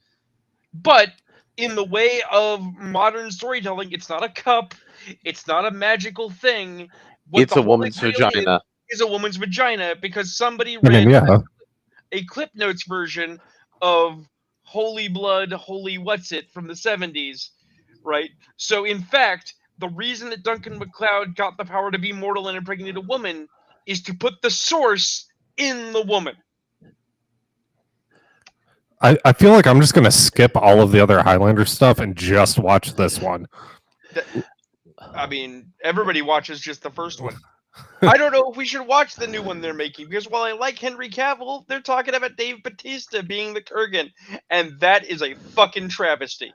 Speaker 2: But in the way of modern storytelling, it's not a cup. It's not a magical thing. What
Speaker 1: It's
Speaker 2: the
Speaker 1: a
Speaker 2: Holy
Speaker 1: woman's
Speaker 2: Grail
Speaker 1: vagina.
Speaker 2: is a woman's vagina, because somebody
Speaker 3: I mean,
Speaker 2: ran
Speaker 3: yeah.
Speaker 2: a Clip Notes version of Holy Blood, Holy What's It from the 70s, right? So, in fact, the reason that Duncan MacLeod got the power to be mortal and impregnate a woman is to put the source in the woman.
Speaker 3: I feel like I'm just going to skip all of the other Highlander stuff and just watch this one.
Speaker 2: I mean, everybody watches just the first one. I don't know if we should watch the new one they're making, because while I like Henry Cavill, they're talking about Dave Bautista being the Kurgan, and that is a fucking travesty.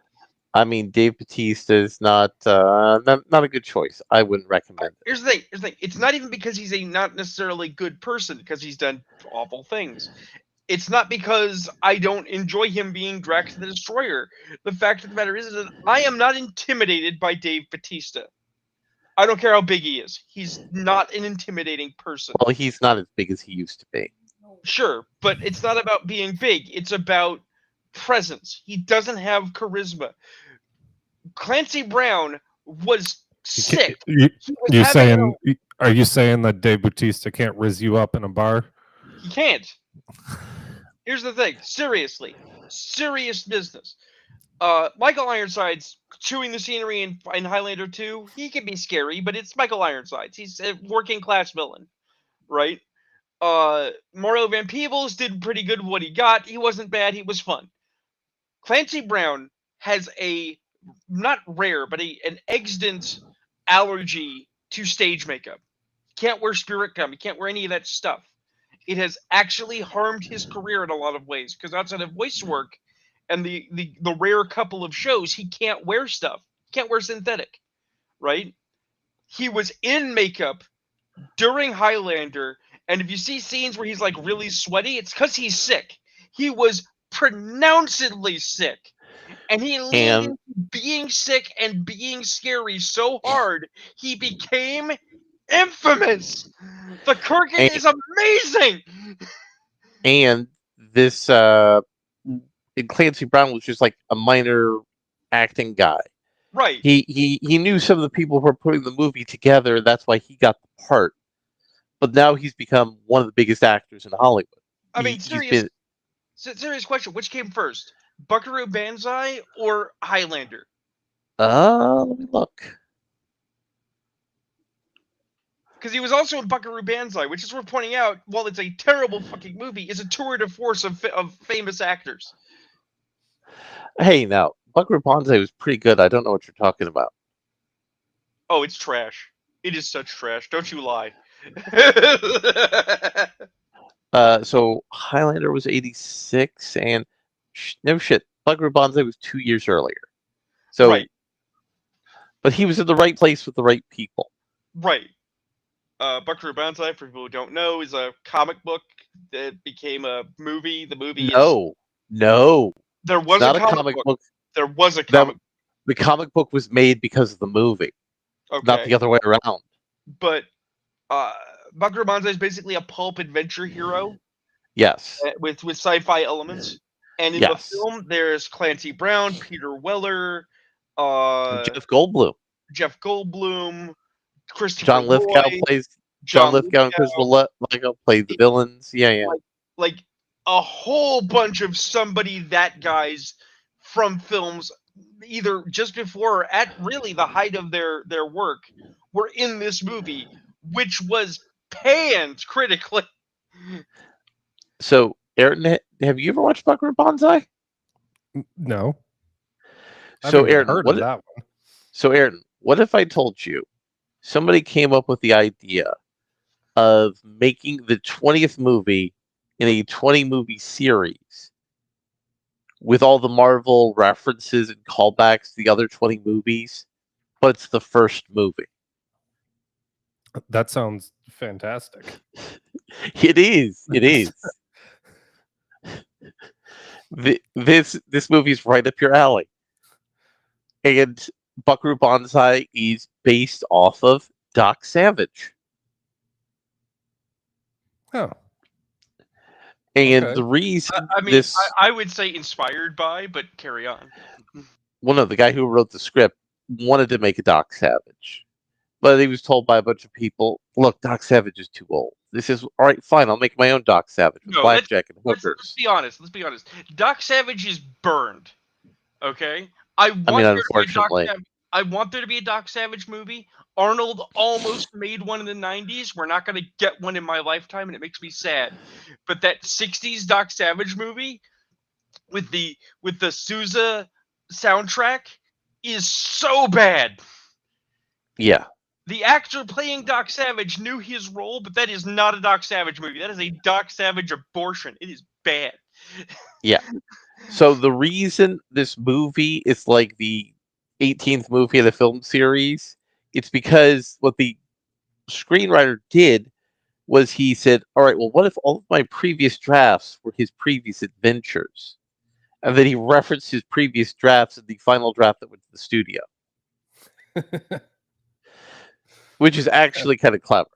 Speaker 1: I mean, Dave Bautista is not a good choice. I wouldn't recommend it.
Speaker 2: Here's the thing. It's not even because he's a not necessarily good person, because he's done awful things. It's not because I don't enjoy him being Drax the Destroyer. The fact of the matter is that I am not intimidated by Dave Bautista. I don't care how big he is. He's not an intimidating person.
Speaker 1: Well, he's not as big as he used to be.
Speaker 2: Sure, but it's not about being big. It's about presence. He doesn't have charisma. Clancy Brown was sick.
Speaker 3: Are you saying that Dave Bautista can't riz you up in a bar?
Speaker 2: He can't. Here's the thing. Seriously. Serious business. Michael Ironside's chewing the scenery in Highlander 2. He can be scary, but it's Michael Ironsides. He's a working class villain, right? Mario Van Peebles did pretty good with what he got. He wasn't bad. He was fun. Clancy Brown has a not rare, but an extant allergy to stage makeup. He can't wear spirit gum. He can't wear any of that stuff. It has actually harmed his career in a lot of ways, because outside of voice work and the rare couple of shows, he can't wear stuff. He can't wear synthetic, right? He was in makeup during Highlander, and if you see scenes where he's like really sweaty, it's because he's sick. He was pronouncedly sick. And he leaned into being sick and being scary so hard, he became infamous. The Kurgan is amazing.
Speaker 1: And this Clancy Brown was just like a minor acting guy.
Speaker 2: Right.
Speaker 1: He knew some of the people who were putting the movie together. That's why he got the part. But now he's become one of the biggest actors in Hollywood.
Speaker 2: I mean, serious question. Which came first? Buckaroo Banzai or Highlander?
Speaker 1: Let me look.
Speaker 2: Because he was also in Buckaroo Banzai, which is worth pointing out, while it's a terrible fucking movie, is a tour de force of famous actors.
Speaker 1: Hey, now, Buckaroo Banzai was pretty good. I don't know what you're talking about.
Speaker 2: Oh, it's trash. It is such trash. Don't you lie.
Speaker 1: So Highlander was 86, and no shit, Buckaroo Banzai was 2 years earlier. So,
Speaker 2: right.
Speaker 1: But he was in the right place with the right people.
Speaker 2: Right. Buckaroo Banzai, for people who don't know, is a comic book that became a movie. The movie
Speaker 1: No.
Speaker 2: There was
Speaker 1: not
Speaker 2: a comic book. There was a comic book.
Speaker 1: The comic book was made because of the movie.
Speaker 2: Okay.
Speaker 1: Not the other way around.
Speaker 2: But Buckaroo Banzai is basically a pulp adventure hero.
Speaker 1: Yes.
Speaker 2: With sci-fi elements. And in the film, there's Clancy Brown, Peter Weller,
Speaker 1: Jeff Goldblum.
Speaker 2: Christopher
Speaker 1: John Lithgow
Speaker 2: Lloyd,
Speaker 1: plays John
Speaker 2: John
Speaker 1: Lithgow and Christopher Lithgow play the villains. Yeah, yeah.
Speaker 2: like a whole bunch of somebody that guys from films either just before or at really the height of their work were in this movie, which was panned critically.
Speaker 1: So, Aaron, have you ever watched Buckaroo Banzai?
Speaker 3: No, I've
Speaker 1: So,
Speaker 3: even
Speaker 1: Aaron,
Speaker 3: heard of that one.
Speaker 1: So, Aaron, what if I told you somebody came up with the idea of making the 20th movie in a 20 movie series with all the Marvel references and callbacks to the other 20 movies, but it's the first movie?
Speaker 3: That sounds fantastic.
Speaker 1: It is. It is. This movie's right up your alley. And Buckaroo Banzai is based off of Doc Savage.
Speaker 3: Oh,
Speaker 1: And
Speaker 3: okay.
Speaker 1: the reason
Speaker 2: I mean, I would say inspired by, but carry on.
Speaker 1: well, no, the guy who wrote the script wanted to make a Doc Savage, but he was told by a bunch of people, "Look, Doc Savage is too old." This is all right. Fine, I'll make my own Doc Savage with
Speaker 2: No,
Speaker 1: blackjack and
Speaker 2: let's
Speaker 1: hookers.
Speaker 2: be honest. Let's be honest. Doc Savage is burned. Okay,
Speaker 1: I mean, unfortunately,
Speaker 2: I want there to be a Doc Savage movie. Arnold almost made one in the 90s. We're not going to get one in my lifetime, and it makes me sad. But that 60s Doc Savage movie with the Sousa soundtrack is so bad.
Speaker 1: yeah.
Speaker 2: The actor playing Doc Savage knew his role, but that is not a Doc Savage movie. That is a Doc Savage abortion. It is bad.
Speaker 1: Yeah. So the reason this movie is like the 18th movie of the film series, it's because what the screenwriter did was he said, "All right, well, what if all of my previous drafts were his previous adventures?" And then he referenced his previous drafts in the final draft that went to the studio, which is actually kind of clever.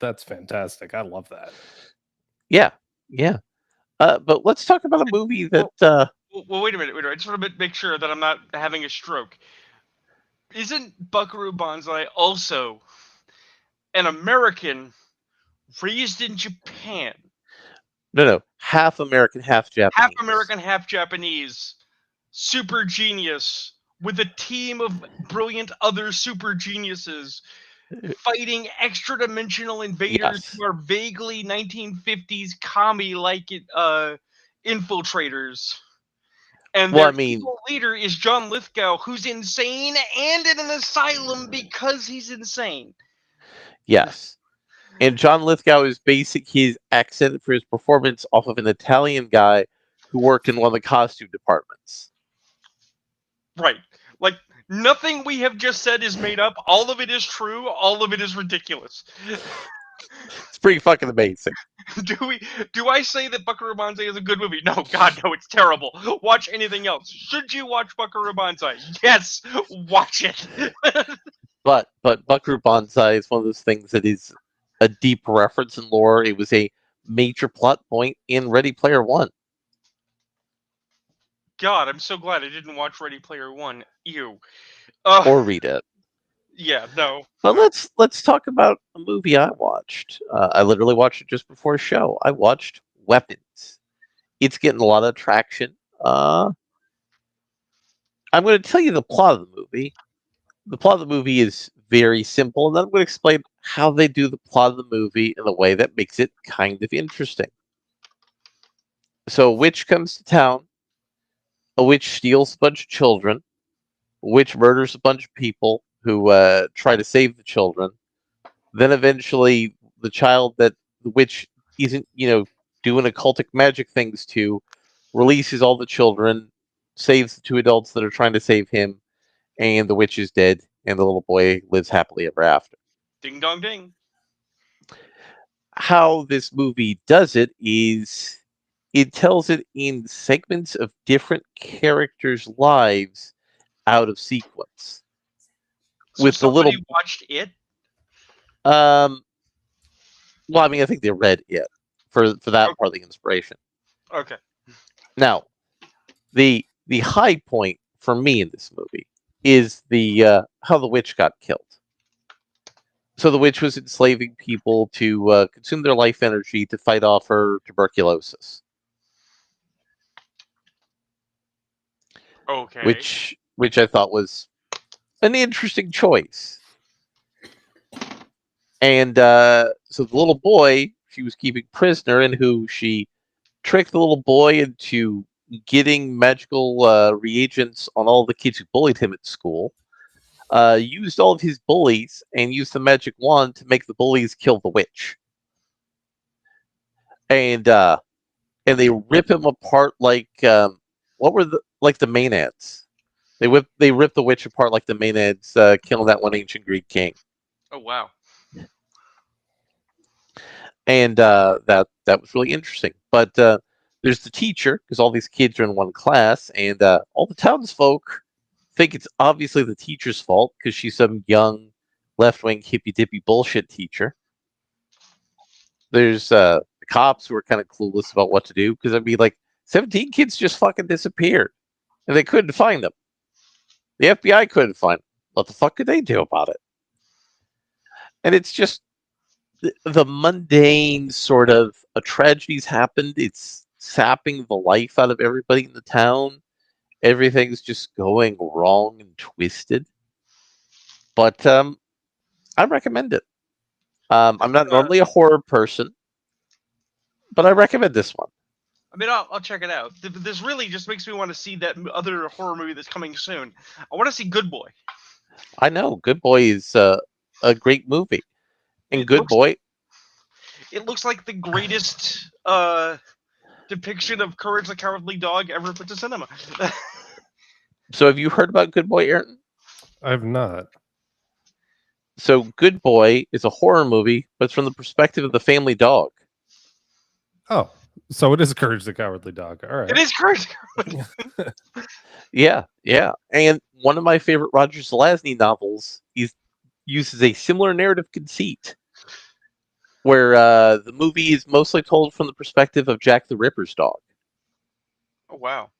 Speaker 3: That's fantastic. I love that.
Speaker 1: Yeah, yeah. But let's talk about a movie that.
Speaker 2: Well, wait a minute. I just want to make sure that I'm not having a stroke. Isn't Buckaroo Banzai also an American raised in Japan?
Speaker 1: No, half American, half Japanese.
Speaker 2: Half American, half Japanese. Super genius with a team of brilliant other super geniuses fighting extra-dimensional invaders who are vaguely 1950s commie-like infiltrators. And their evil leader is John Lithgow, who's insane and in an asylum because he's insane.
Speaker 1: Yes. And John Lithgow is basing his accent for his performance off of an Italian guy who worked in one of the costume departments.
Speaker 2: Right. Like, nothing we have just said is made up. All of it is true. All of it is ridiculous.
Speaker 1: It's pretty fucking amazing.
Speaker 2: Do I say that Buckaroo Banzai is a good movie? No, God, no, it's terrible. Watch anything else. Should you watch Buckaroo Banzai? Yes, watch it.
Speaker 1: But Buckaroo Banzai is one of those things that is a deep reference in lore. It was a major plot point in Ready Player One.
Speaker 2: God, I'm so glad I didn't watch Ready Player One. Ew.
Speaker 1: Or read it.
Speaker 2: Yeah, no.
Speaker 1: But let's talk about a movie I watched. I literally watched it just before the show. I watched Weapons. It's getting a lot of traction. I'm going to tell you the plot of the movie. The plot of the movie is very simple, and then I'm going to explain how they do the plot of the movie in a way that makes it kind of interesting. So a witch comes to town. A witch steals a bunch of children. A witch murders a bunch of people who try to save the children. Then eventually the child that the witch isn't, doing occultic magic things to, releases all the children, saves the two adults that are trying to save him, and the witch is dead, and the little boy lives happily ever after.
Speaker 2: Ding dong ding.
Speaker 1: How this movie does it is it tells it in segments of different characters' lives out of sequence.
Speaker 2: So
Speaker 1: with the little
Speaker 2: watched it?
Speaker 1: well, I mean, I think they read it for that part of the inspiration.
Speaker 2: Okay.
Speaker 1: Now, the high point for me in this movie is the how the witch got killed. So the witch was enslaving people to consume their life energy to fight off her tuberculosis,
Speaker 2: Okay.
Speaker 1: which I thought was an interesting choice. And so the little boy she was keeping prisoner, and who she tricked the little boy into getting magical reagents on all the kids who bullied him at school. Used all of his bullies and used the magic wand to make the bullies kill the witch. And they rip him apart like what were the Maenads? They rip the witch apart like the Maenads, killing that one ancient Greek king.
Speaker 2: Oh wow.
Speaker 1: And that was really interesting. But there's the teacher, because all these kids are in one class, and all the townsfolk think it's obviously the teacher's fault because she's some young left-wing hippy dippy bullshit teacher. There's the cops who are kind of clueless about what to do, because I mean, like, 17 kids just fucking disappeared, and they couldn't find them. The FBI couldn't find them. What the fuck could they do about it? And it's just the mundane sort of a tragedy's happened. It's sapping the life out of everybody in the town. Everything's just going wrong and twisted. But I recommend it. I'm not normally a horror person, but I recommend this one.
Speaker 2: I mean, I'll check it out. This really just makes me want to see that other horror movie that's coming soon. I want to see Good Boy.
Speaker 1: I know Good Boy is a great movie, and
Speaker 2: It looks like the greatest depiction of Courage the Cowardly Dog ever put to cinema.
Speaker 1: So have you heard about Good Boy, Ayrton?
Speaker 3: I've not.
Speaker 1: So Good Boy is a horror movie, but it's from the perspective of the family dog.
Speaker 3: Oh, so it is Courage the Cowardly Dog. All right.
Speaker 2: It is Courage the Cowardly Dog.
Speaker 1: Yeah. And one of my favorite Roger Zelazny novels uses a similar narrative conceit, where the movie is mostly told from the perspective of Jack the Ripper's dog.
Speaker 2: Oh, wow.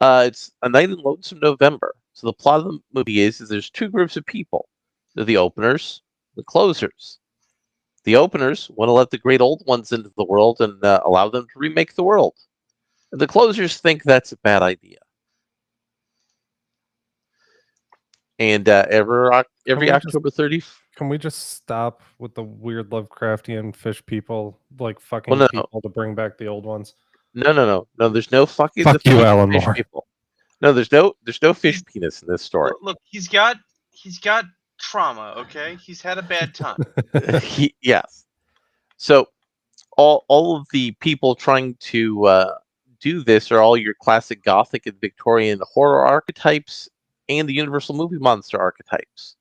Speaker 1: It's A Night in Lonesome November. So the plot of the movie is there's two groups of people. They're the openers, the closers. The openers want to let the great old ones into the world and allow them to remake the world. And the closers think that's a bad idea. And every October 30th.
Speaker 3: Can we just stop with the weird Lovecraftian fish people, like fucking people to bring back the old ones?
Speaker 1: No. There's no fucking
Speaker 3: Fuck you, Alan
Speaker 1: fish
Speaker 3: Moore.
Speaker 1: people. No, there's no fish penis in this story.
Speaker 2: Look, he's got trauma. Okay, he's had a bad time.
Speaker 1: Yes. So all of the people trying to do this are all your classic Gothic and Victorian horror archetypes and the Universal movie monster archetypes.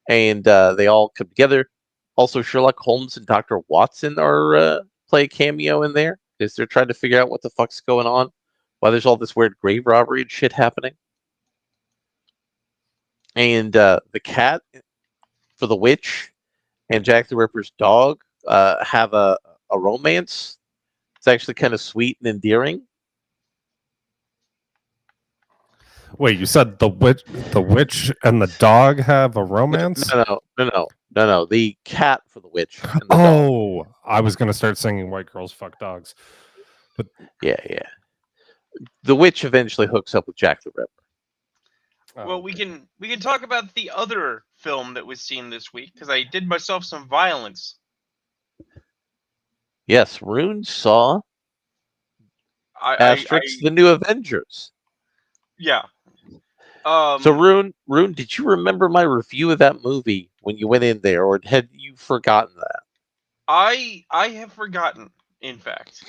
Speaker 1: And they all come together. Also, Sherlock Holmes and Dr. Watson are play a cameo in there, because they're trying to figure out what the fuck's going on, why there's all this weird grave robbery and shit happening. And the cat for the witch and Jack the Ripper's dog have a romance. It's actually kind of sweet and endearing.
Speaker 3: Wait, you said the witch and the dog have a romance?
Speaker 1: No. The cat for the witch. And the
Speaker 3: dog.
Speaker 1: I
Speaker 3: I was gonna start singing "White Girls Fuck Dogs," but
Speaker 1: yeah. The witch eventually hooks up with Jack the Ripper.
Speaker 2: Well, we can talk about the other film that was seen this week, because I did myself some violence.
Speaker 1: Yes, Rune saw Asterix, the New Avengers.
Speaker 2: Yeah.
Speaker 1: So Rune, did you remember my review of that movie when you went in there, or had you forgotten that?
Speaker 2: I have forgotten, in fact.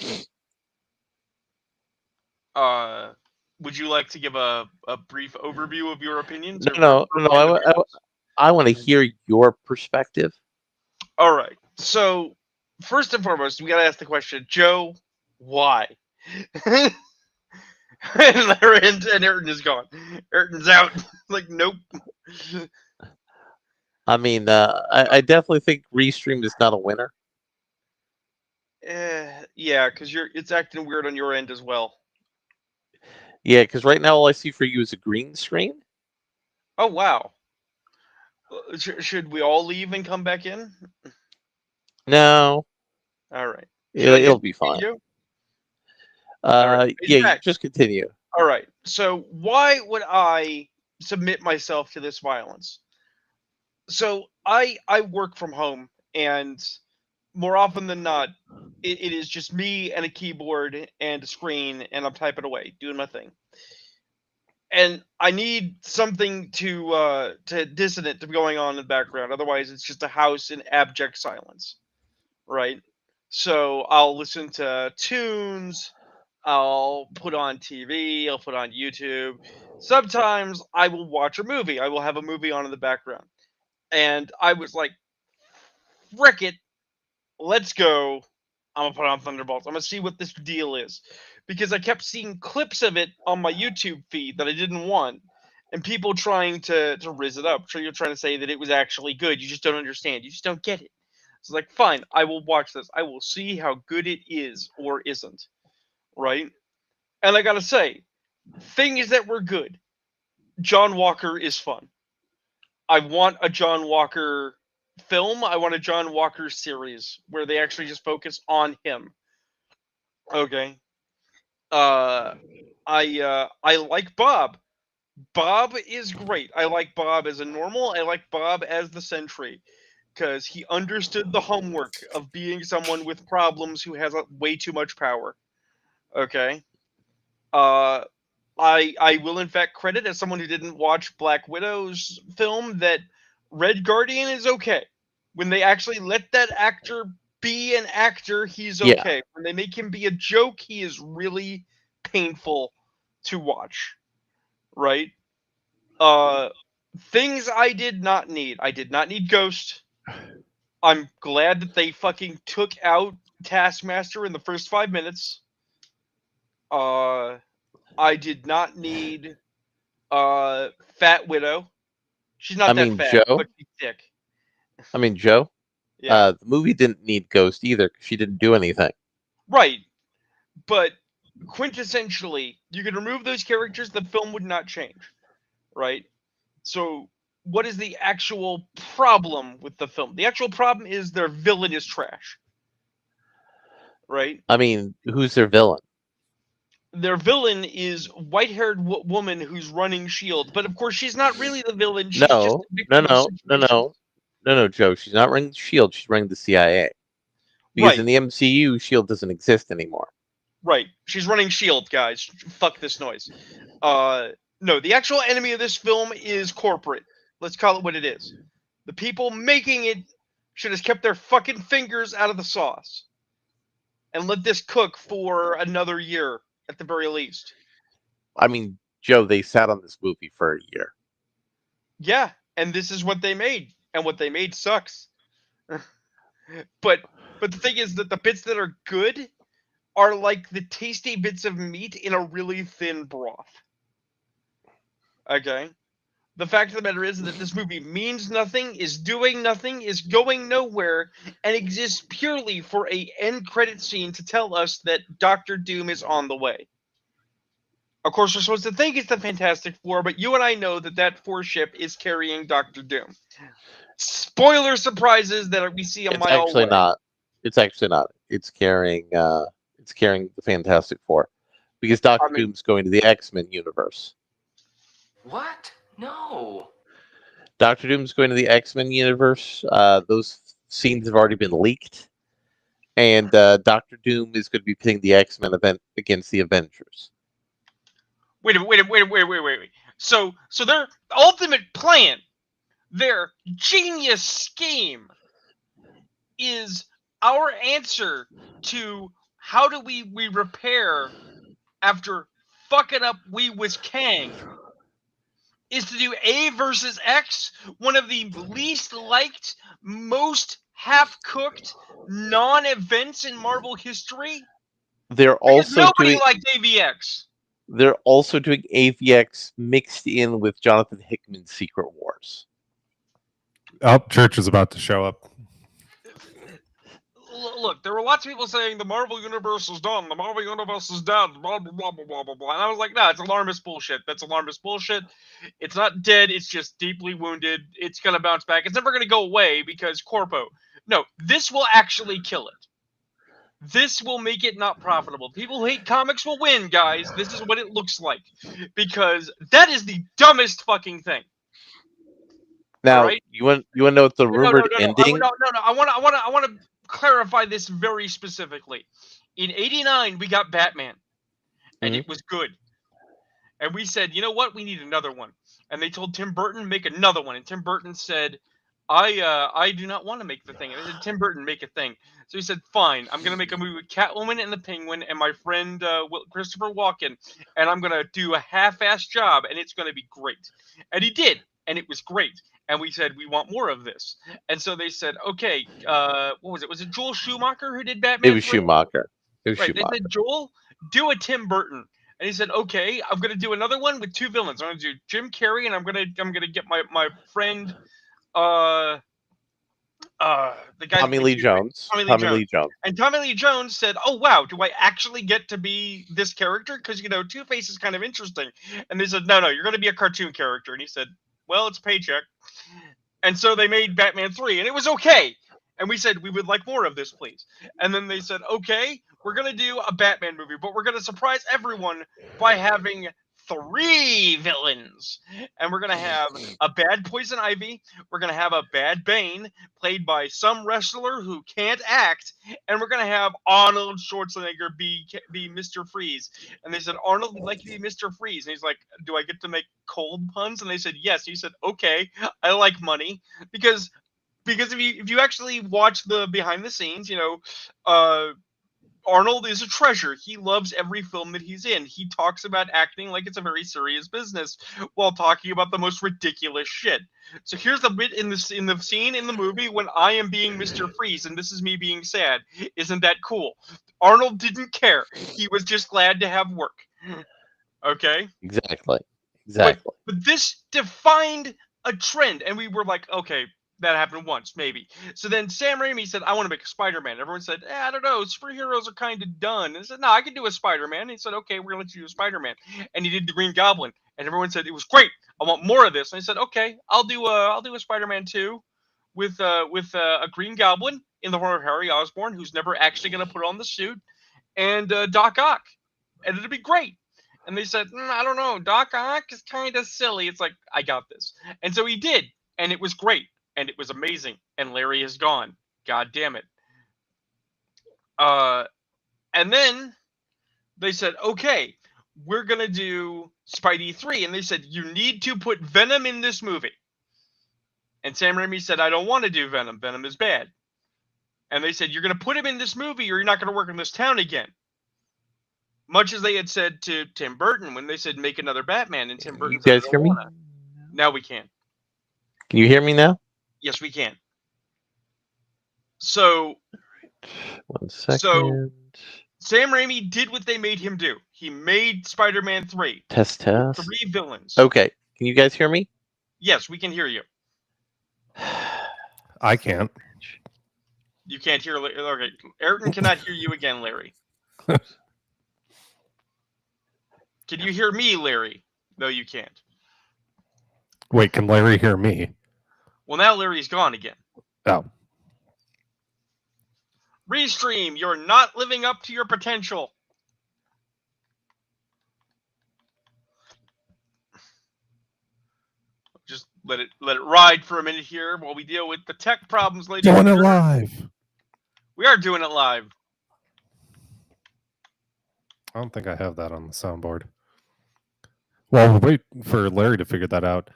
Speaker 2: Would you like to give a brief overview of your opinions?
Speaker 1: No. I want to hear your perspective.
Speaker 2: All right. So, first and foremost, we got to ask the question, Joe, why? and Ayrton is gone. Ayrton's out. Like, nope.
Speaker 1: I mean, I definitely think Restream is not a winner.
Speaker 2: Yeah, because it's acting weird on your end as well.
Speaker 1: Yeah, because right now all I see for you is a green screen.
Speaker 2: Oh, wow. Should we all leave and come back in?
Speaker 1: No,
Speaker 2: All right. Should I
Speaker 1: it'll be fine.
Speaker 2: continue? All right. He's
Speaker 1: Yeah, you
Speaker 2: back.
Speaker 1: just continue.
Speaker 2: All right. So why would I submit myself to this violence? So I work from home, and more often than not, it is just me and a keyboard and a screen, and I'm typing away, doing my thing. And I need something to dissonant to be going on in the background. Otherwise, it's just a house in abject silence, right? So I'll listen to tunes. I'll put on TV. I'll put on YouTube. Sometimes I will watch a movie. I will have a movie on in the background. And I was like, frick it, let's go. I'm gonna put on Thunderbolts. I'm gonna see what this deal is. Because I kept seeing clips of it on my YouTube feed that I didn't want. And people trying to riz it up. So you're trying to say that it was actually good. You just don't understand. You just don't get it. It's like, fine, I will watch this. I will see how good it is or isn't. Right? And I gotta say, things that were good. John Walker is fun. I want a John Walker film. I want a John Walker series where they actually just focus on him. Okay. I like Bob. Bob is great. I like Bob as a normal. I like Bob as the Sentry because he understood the homework of being someone with problems who has way too much power. Okay. Uh, I will in fact credit as someone who didn't watch Black Widow's film that Red Guardian is okay. When they actually let that actor be an actor, he's
Speaker 1: Yeah.
Speaker 2: okay. When they make him be a joke, he is really painful to watch. Right? Things I did not need. I did not need Ghost. I'm glad that they fucking took out Taskmaster in the first 5 minutes. I did not need Fat Widow. She's not that fat,
Speaker 1: Joe.
Speaker 2: but she's thick.
Speaker 1: Joe.
Speaker 2: Yeah.
Speaker 1: The movie didn't need Ghost either because she didn't do anything.
Speaker 2: Right. But quintessentially, you could remove those characters, the film would not change. Right? So, what is the actual problem with the film? The actual problem is their villain is trash. Right?
Speaker 1: Who's their villain?
Speaker 2: Their villain is white-haired woman who's running S.H.I.E.L.D., but of course she's not really the villain. She's just a victim of situations.
Speaker 1: No, Joe. She's not running S.H.I.E.L.D. She's running the CIA. Because in the MCU, S.H.I.E.L.D. doesn't exist anymore.
Speaker 2: Right. She's running S.H.I.E.L.D., guys. Fuck this noise. No, the actual enemy of this film is corporate. Let's call it what it is. The people making it should have kept their fucking fingers out of the sauce. And let this cook for another year, at the very least.
Speaker 1: Joe, they sat on this movie for a year.
Speaker 2: Yeah, and this is what they made. And what they made sucks. But the thing is that the bits that are good are like the tasty bits of meat in a really thin broth. Okay? The fact of the matter is that this movie means nothing, is doing nothing, is going nowhere, and exists purely for a end credit scene to tell us that Doctor Doom is on the way. Of course, we're supposed to think it's the Fantastic Four, but you and I know that that Four ship is carrying Doctor Doom. Spoiler surprises that we see a mile away.
Speaker 1: It's actually not. It's carrying the Fantastic Four because Doctor Doom's going to the X-Men universe.
Speaker 4: What? No.
Speaker 1: Doctor Doom's going to the X-Men universe. Those scenes have already been leaked, and Doctor Doom is going to be pitting the X-Men event against the Avengers.
Speaker 2: Wait. So their ultimate plan, their genius scheme, is our answer to how do we repair after fucking up We Was Kang, is to do A versus X, one of the least liked, most half-cooked non-events in Marvel history. Nobody liked AVX.
Speaker 1: They're also doing AVX mixed in with Jonathan Hickman's Secret Wars.
Speaker 3: Oh, Church is about to show up.
Speaker 2: look, there were lots of people saying the Marvel Universe is done, the Marvel Universe is dead, blah, blah, blah, blah, blah, blah, blah. And I was like, no, it's alarmist bullshit. That's alarmist bullshit. It's not dead, it's just deeply wounded. It's going to bounce back. It's never going to go away because Corpo. No, this will actually kill it. This will make it not profitable. People who hate comics will win, guys. This is what it looks like. Because that is the dumbest fucking thing.
Speaker 1: Now,
Speaker 2: Right?
Speaker 1: you want to know what the rumored ending?
Speaker 2: No. I want to clarify this very specifically. In '89, we got Batman, and it was good. And we said, you know what? We need another one. And they told Tim Burton make another one. And Tim Burton said, I do not want to make the thing. And they said, Tim Burton, make a thing. So he said, fine. I'm gonna make a movie with Catwoman and the Penguin and my friend Christopher Walken, and I'm gonna do a half-assed job, and it's gonna be great. And he did, and it was great. And we said, we want more of this. And so they said, okay, what was it? Was it Joel Schumacher who did Batman?
Speaker 1: It was
Speaker 2: 3?
Speaker 1: Schumacher. It was
Speaker 2: Right.
Speaker 1: Schumacher.
Speaker 2: They said, Joel, do a Tim Burton. And he said, okay, I'm gonna do another one with two villains. I'm gonna do Jim Carrey, and I'm gonna get my friend the guy
Speaker 1: Tommy Lee Jones. Tommy Lee Jones.
Speaker 2: And Tommy Lee Jones said, oh wow, do I actually get to be this character? Because Two-Face is kind of interesting. And they said, no, you're gonna be a cartoon character. And he said, well, it's a paycheck. And so they made Batman 3, and it was okay. And we said, we would like more of this, please. And then they said, okay, we're going to do a Batman movie, but we're going to surprise everyone by having 3 villains. And we're going to have a bad Poison Ivy. We're going to have a bad Bane, played by some wrestler who can't act. And we're going to have Arnold Schwarzenegger be Mr. Freeze. And they said, Arnold would like to be Mr. Freeze. And he's like, do I get to make cold puns? And they said, yes. He said, okay, I like money. Because if you actually watch the behind the scenes, Arnold is a treasure. He loves every film that he's in. He talks about acting like it's a very serious business while talking about the most ridiculous shit. So here's the bit in the scene in the movie when I am being Mr. Freeze and this is me being sad. Isn't that cool? Arnold didn't care. He was just glad to have work. Okay?
Speaker 1: Exactly.
Speaker 2: But this defined a trend, and we were like, okay, that happened once, maybe. So then Sam Raimi said, I want to make a Spider-Man. Everyone said, I don't know, superheroes are kind of done. And he said, no, I can do a Spider-Man. And he said, okay, we're going to let you do a Spider-Man. And he did the Green Goblin. And everyone said, it was great. I want more of this. And I said, okay, I'll do a Spider-Man 2 with a Green Goblin in the form of Harry Osborn, who's never actually going to put on the suit, and Doc Ock. And it'll be great. And they said, I don't know, Doc Ock is kind of silly. It's like, I got this. And so he did. And it was great. And it was amazing. And Larry is gone. God damn it. And then they said, okay, we're going to do Spidey 3. And they said, you need to put Venom in this movie. And Sam Raimi said, I don't want to do Venom. Venom is bad. And they said, you're going to put him in this movie or you're not going to work in this town again. Much as they had said to Tim Burton when they said, make another Batman. And Tim Burton
Speaker 1: said, you guys hear me?
Speaker 2: Now we can.
Speaker 1: Can you hear me now?
Speaker 2: Yes, we can. So,
Speaker 1: 1 second.
Speaker 2: So, Sam Raimi did what they made him do. He made Spider-Man 3.
Speaker 1: Test.
Speaker 2: 3 villains.
Speaker 1: Okay. Can you guys hear me?
Speaker 2: Yes, we can hear you.
Speaker 3: I can't.
Speaker 2: You can't hear. Okay, Ayrton cannot hear you again, Larry. Can you hear me, Larry? No, you can't.
Speaker 3: Wait, can Larry hear me?
Speaker 2: Well, now Larry's gone again.
Speaker 3: Oh.
Speaker 2: Restream, you're not living up to your potential. Just let it ride for a minute here while we deal with the tech problems later.
Speaker 3: Doing it live.
Speaker 2: We are doing it live.
Speaker 3: I don't think I have that on the soundboard. Well, wait for Larry to figure that out.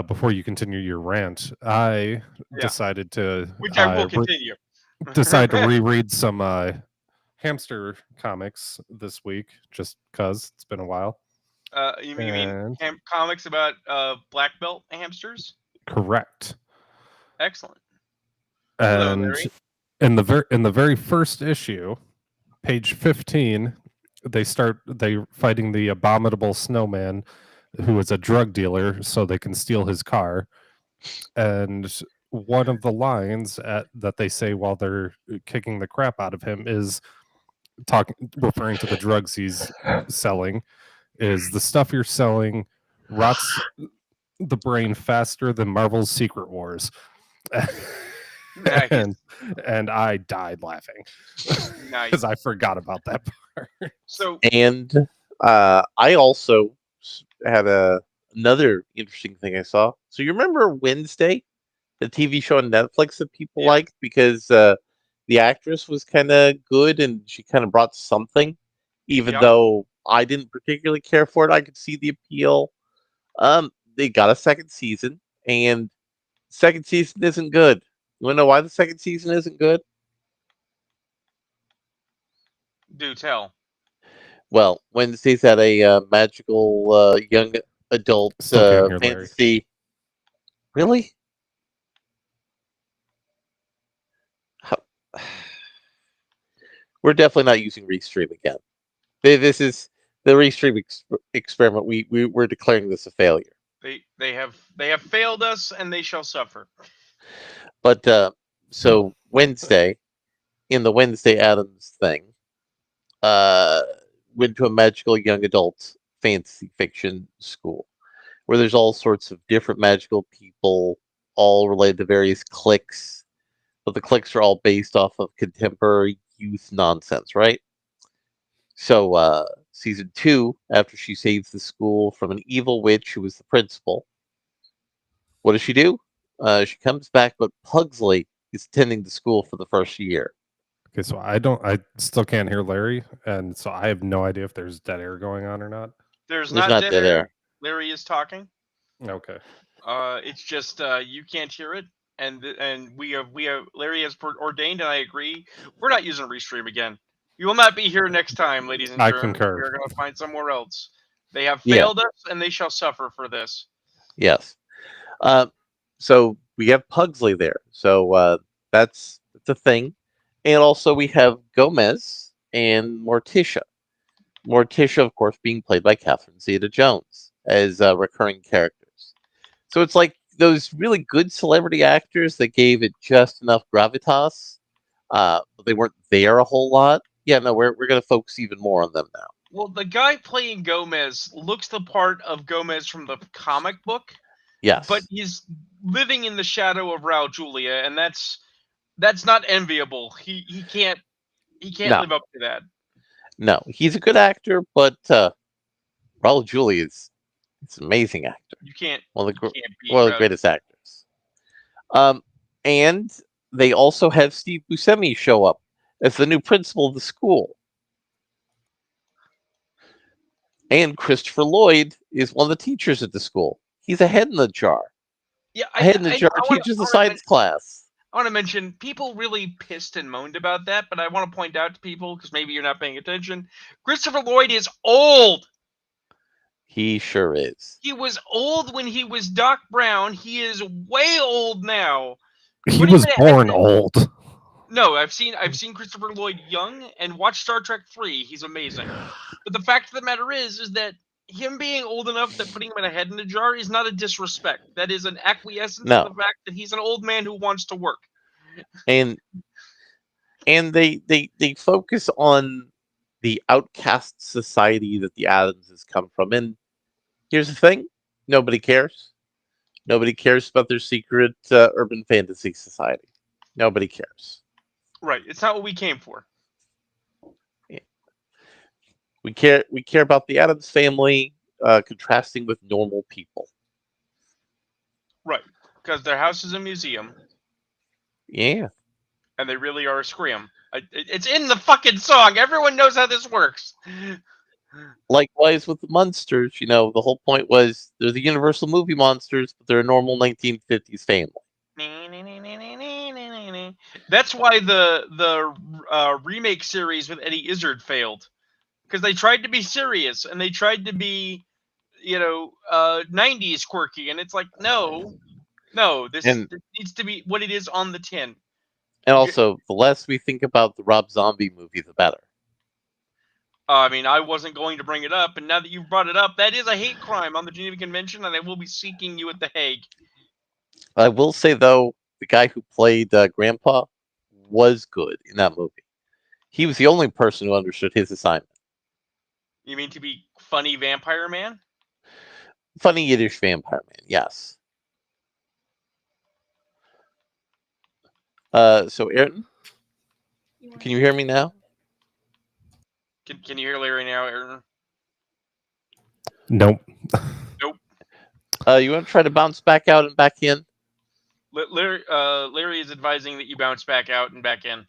Speaker 3: Before you continue your rant, I decided to
Speaker 2: which I will continue.
Speaker 3: Decide to reread some hamster comics this week, just because it's been a while.
Speaker 2: You mean comics about black belt hamsters?
Speaker 3: Correct.
Speaker 2: Excellent.
Speaker 3: And in the very first issue, page 15, they fighting the abominable snowman, who is a drug dealer, so they can steal his car. And one of the lines that they say while they're kicking the crap out of him is referring to the drugs he's selling, is the stuff you're selling rots the brain faster than Marvel's Secret Wars.
Speaker 2: Nice.
Speaker 3: and I died laughing
Speaker 2: Nice.
Speaker 3: because I forgot about that part.
Speaker 2: So
Speaker 1: And I also had another interesting thing I saw. So you remember Wednesday, the TV show on Netflix that people
Speaker 2: Yeah.
Speaker 1: liked because the actress was kind of good and she kind of brought something, even
Speaker 2: Yep.
Speaker 1: though I didn't particularly care for it. I could see the appeal. They got a second season, and second season isn't good. You want to know why the second season isn't good?
Speaker 2: do tell.
Speaker 1: Well, Wednesday's had a magical young adult
Speaker 3: Still can't hear Larry.
Speaker 1: fantasy. Really? How- We're definitely not using Restream again. This is the Restream experiment. We're declaring this a failure.
Speaker 2: They have failed us, and they shall suffer.
Speaker 1: But so Wednesday, in the Wednesday Addams thing, went to a magical young adult fantasy fiction school where there's all sorts of different magical people, all related to various cliques, but the cliques are all based off of contemporary youth nonsense, right? So, season 2, after she saves the school from an evil witch who was the principal, what does she do? She comes back, but Pugsley is attending the school for the first year.
Speaker 3: Okay, so I still can't hear Larry, and so I have no idea if there's dead air going on or not.
Speaker 2: There's
Speaker 1: There's
Speaker 2: not
Speaker 1: not
Speaker 2: dead
Speaker 1: dead
Speaker 2: air.
Speaker 1: air.
Speaker 2: Larry is talking.
Speaker 3: Okay.
Speaker 2: It's just you can't hear it, and we have Larry has ordained, and I agree. We're not using Restream again. You will not be here next time, ladies and
Speaker 3: I
Speaker 2: gentlemen.
Speaker 3: concur.
Speaker 2: We're going to find somewhere else. They have
Speaker 1: Yeah.
Speaker 2: failed us, and they shall suffer for this.
Speaker 1: Yes. So we have Pugsley there. So that's a thing. And also we have Gomez and Morticia. Morticia, of course, being played by Catherine Zeta-Jones as recurring characters. So it's like those really good celebrity actors that gave it just enough gravitas, but they weren't there a whole lot. Yeah, no, we're going to focus even more on them now.
Speaker 2: Well, the guy playing Gomez looks the part of Gomez from the comic book,
Speaker 1: Yes.
Speaker 2: but he's living in the shadow of Raul Julia, and that's not enviable. He can't
Speaker 1: No.
Speaker 2: live up to that.
Speaker 1: No, he's a good actor, but Raul Julia is an amazing actor.
Speaker 2: You can't.
Speaker 1: One of
Speaker 2: You can't beat
Speaker 1: one of the
Speaker 2: Raul.
Speaker 1: greatest actors. And they also have Steve Buscemi show up as the new principal of the school. And Christopher Lloyd is one of the teachers at the school. He's a head in the jar.
Speaker 2: Yeah,
Speaker 1: A head in the jar teaches the science class.
Speaker 2: I want to mention people really pissed and moaned about that, but I want to point out to people because maybe you're not paying attention. Christopher Lloyd is old.
Speaker 1: He sure is.
Speaker 2: He was old when he was Doc Brown. He is way old now.
Speaker 3: He
Speaker 2: Putting
Speaker 3: was
Speaker 2: him in a
Speaker 3: born
Speaker 2: head-
Speaker 3: old.
Speaker 2: No, I've seen Christopher Lloyd young and watch Star Trek 3. He's amazing. But the fact of the matter is that him being old enough that putting him in a head in a jar is not a disrespect. That is an acquiescence
Speaker 1: No.
Speaker 2: to the fact that he's an old man who wants to work.
Speaker 1: And they focus on the outcast society that the Adamses come from. And here's the thing: nobody cares. Nobody cares about their secret urban fantasy society. Nobody cares.
Speaker 2: Right. It's not what we came for.
Speaker 1: We care about the Adams family contrasting with normal people.
Speaker 2: Right. Because their house is a museum,
Speaker 1: Yeah.
Speaker 2: and they really are a scream. It's in the fucking song. Everyone knows how this works.
Speaker 1: Likewise with the Munsters, the whole point was they're the Universal movie monsters, but they're a normal 1950s family.
Speaker 2: That's why the remake series with Eddie Izzard failed, because they tried to be serious and they tried to be 90s quirky, and it's like no, this needs to be what it is on the tin.
Speaker 1: And also, the less we think about the Rob Zombie movie, the better.
Speaker 2: I mean, I wasn't going to bring it up, and now that you've brought it up, that is a hate crime on the Geneva Convention, and I will be seeking you at The Hague.
Speaker 1: I will say, though, the guy who played Grandpa, was good in that movie. He was the only person who understood his assignment.
Speaker 2: You mean to be funny vampire man?
Speaker 1: Funny Yiddish vampire man, yes. So, Ayrton, can you hear me now?
Speaker 2: Can you hear Larry now, Aaron?
Speaker 3: Nope.
Speaker 2: Nope.
Speaker 1: You want to try to bounce back out and back in?
Speaker 2: Larry is advising that you bounce back out and back in.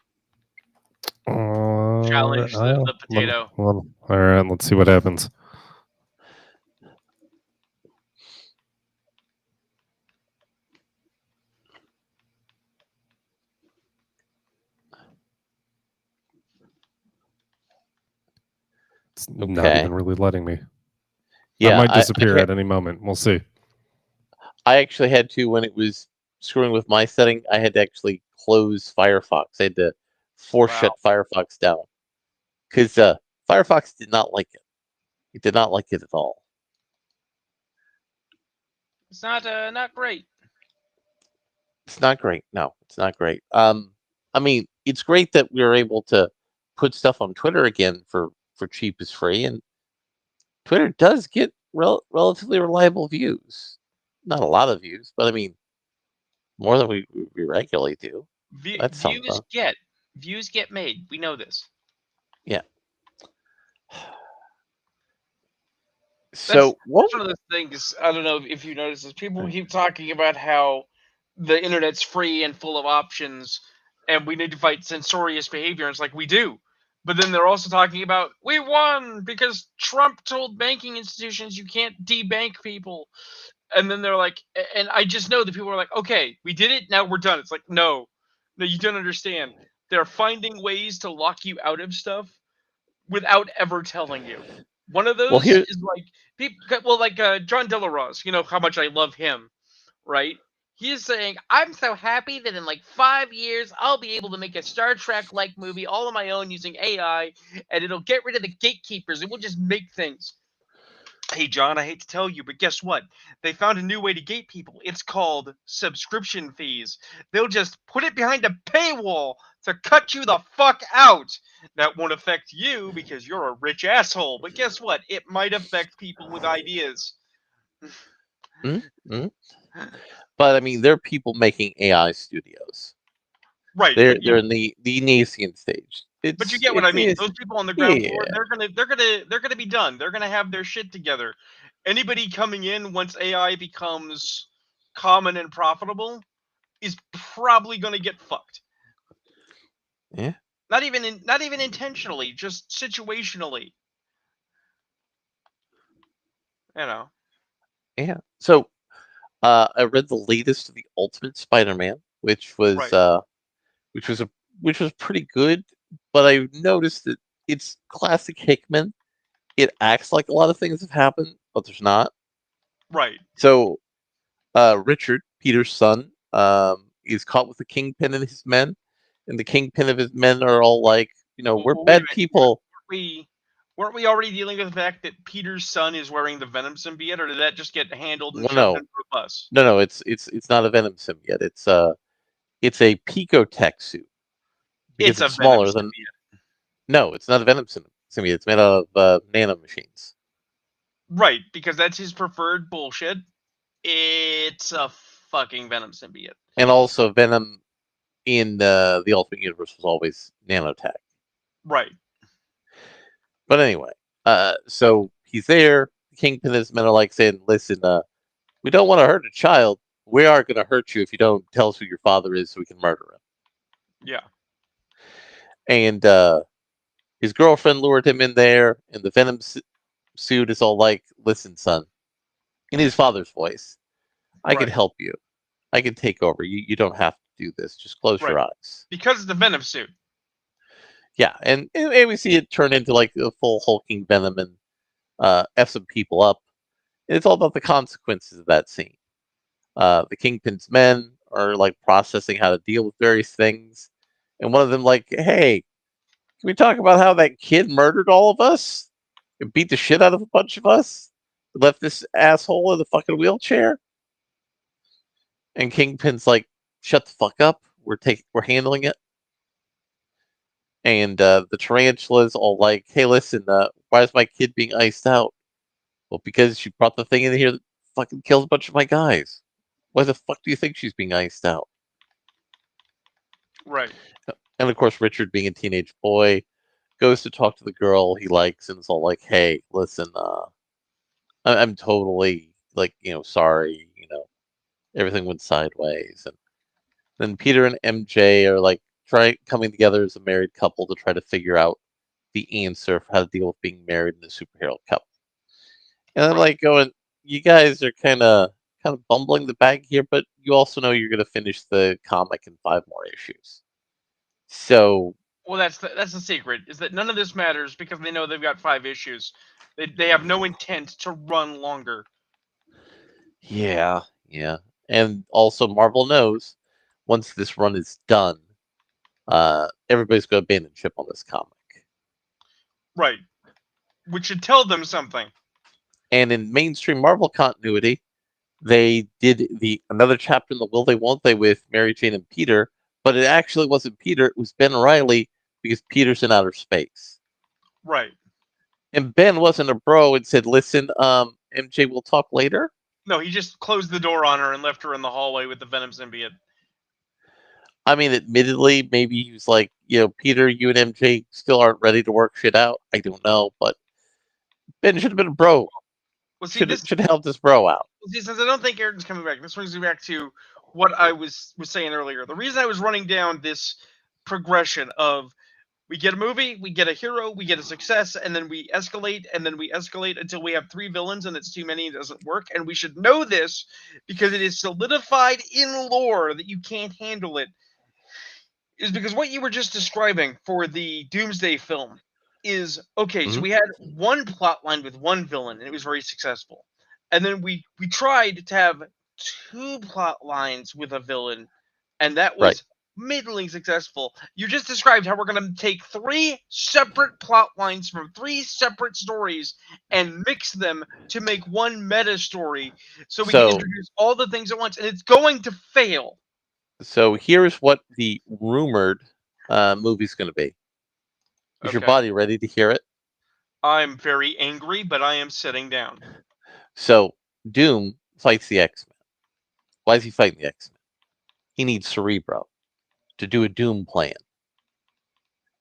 Speaker 3: Uh,
Speaker 2: Challenge the potato.
Speaker 3: All right, let's see what happens. It's not
Speaker 1: Okay.
Speaker 3: even really letting me.
Speaker 1: Yeah,
Speaker 3: I might disappear at any moment. We'll see.
Speaker 1: I actually had to, when it was screwing with my setting, I had to actually close Firefox. I had to force shut Firefox down. Because Firefox did not like it. It did not like it at all.
Speaker 2: It's not great.
Speaker 1: It's not great. No, it's not great. I mean, it's great that we were able to put stuff on Twitter again for cheap is free, and Twitter does get relatively reliable views. Not a lot of views, but I mean, more than we regularly do. That's something.
Speaker 2: Views get made. We know this.
Speaker 1: Yeah. So
Speaker 2: that's one of those things. I don't know if you notice this. People keep talking about how the internet's free and full of options, and we need to fight censorious behavior. And it's like we do, but then they're also talking about we won because Trump told banking institutions you can't debank people, and then they're like, and I just know that people are like, okay, we did it, now we're done. It's like no, you don't understand. They're finding ways to lock you out of stuff without ever telling you. One of those is like people, like John Delarose. You know how much I love him, right? He's saying, I'm so happy that in like 5 years, I'll be able to make a Star Trek-like movie all on my own using AI, and it'll get rid of the gatekeepers, and we'll just make things. Hey, John, I hate to tell you, but guess what? They found a new way to gate people. It's called subscription fees. They'll just put it behind a paywall to cut you the fuck out. That won't affect you because you're a rich asshole, but guess what? It might affect people with ideas.
Speaker 1: Mm-hmm. But I mean, there are people making AI studios.
Speaker 2: Right.
Speaker 1: They're in the nascent stage.
Speaker 2: But you get what I mean. Those people on the ground floor, they're gonna be done. They're gonna have their shit together. Anybody coming in once AI becomes common and profitable is probably gonna get fucked.
Speaker 1: Yeah.
Speaker 2: Not even intentionally, just situationally. You know.
Speaker 1: Yeah. So, I read the latest of the Ultimate Spider-Man, which was pretty good, but I noticed that it's classic Hickman. It acts like a lot of things have happened, but there's not.
Speaker 2: Right.
Speaker 1: So, Richard, Peter's son, is caught with the Kingpin and his men, and the Kingpin of his men are all like, we're bad people.
Speaker 2: Weren't we already dealing with the fact that Peter's son is wearing the Venom symbiote, or did that just get handled and shoved into a bus?
Speaker 1: No, it's not a Venom symbiote. It's a Picotech suit. Because it's smaller than. No, it's not a Venom symbiote. It's made out of nano machines.
Speaker 2: Right, because that's his preferred bullshit. It's a fucking Venom symbiote.
Speaker 1: And also, Venom in the Ultimate Universe was always nanotech.
Speaker 2: Right.
Speaker 1: But anyway, so he's there. Kingpin and his men are like saying, listen, we don't want to hurt a child. We are going to hurt you if you don't tell us who your father is so we can murder him.
Speaker 2: Yeah.
Speaker 1: And his girlfriend lured him in there, and the Venom suit is all like, listen, son, in his father's voice, I can help you. I can take over. You don't have to do this. Just close your eyes.
Speaker 2: Because it's the Venom suit.
Speaker 1: Yeah, and we see it turn into like a full hulking Venom and F some people up. And it's all about the consequences of that scene. The Kingpin's men are like processing how to deal with various things. And one of them like, hey, can we talk about how that kid murdered all of us? And beat the shit out of a bunch of us? Left this asshole in the fucking wheelchair? And Kingpin's like, shut the fuck up. We're handling it. And the tarantula's all like, hey, listen, why is my kid being iced out? Well, because she brought the thing in here that fucking kills a bunch of my guys. Why the fuck do you think she's being iced out?
Speaker 2: Right.
Speaker 1: And of course, Richard, being a teenage boy, goes to talk to the girl he likes and is all like, hey, listen, I'm totally, like, sorry, everything went sideways. And then Peter and MJ are like coming together as a married couple to try to figure out the answer for how to deal with being married in a superhero couple. And I'm like going, you guys are kind of bumbling the bag here, but you also know you're going to finish the comic in 5 more issues. So
Speaker 2: Well, that's the secret, is that none of this matters because they know they've got 5 issues. They have no intent to run longer.
Speaker 1: yeah, and also Marvel knows once this run is done, everybody's going to abandon ship on this comic.
Speaker 2: Right. Which should tell them something.
Speaker 1: And in mainstream Marvel continuity, they did another chapter in the Will They Won't They with Mary Jane and Peter, but it actually wasn't Peter, it was Ben Reilly because Peter's in outer space.
Speaker 2: Right.
Speaker 1: And Ben wasn't a bro and said, listen, MJ, we'll talk later.
Speaker 2: No, he just closed the door on her and left her in the hallway with the Venom symbiote.
Speaker 1: I mean, admittedly, maybe he was like, Peter, you and MJ still aren't ready to work shit out. I don't know, but Ben should have been a bro.
Speaker 2: Well, see,
Speaker 1: Should
Speaker 2: this
Speaker 1: have helped this bro out.
Speaker 2: since I don't think Aaron's coming back, this brings me back to what I was saying earlier. The reason I was running down this progression of we get a movie, we get a hero, we get a success, and then we escalate, until we have 3 villains, and it's too many, it doesn't work. And we should know this because it is solidified in lore that you can't handle it. Is because what you were just describing for the Doomsday film is okay. So we had one plot line with one villain, and it was very successful. And then we tried to have 2 plot lines with a villain, and that was middling successful. You just described how we're going to take 3 separate plot lines from 3 separate stories and mix them to make one meta story, so we can introduce all the things at once, and it's going to fail.
Speaker 1: So here's what the rumored movie's going to be. Is your body ready to hear it?
Speaker 2: I'm very angry, but I am sitting down.
Speaker 1: So Doom fights the X-Men. Why is he fighting the X-Men? He needs Cerebro to do a Doom plan.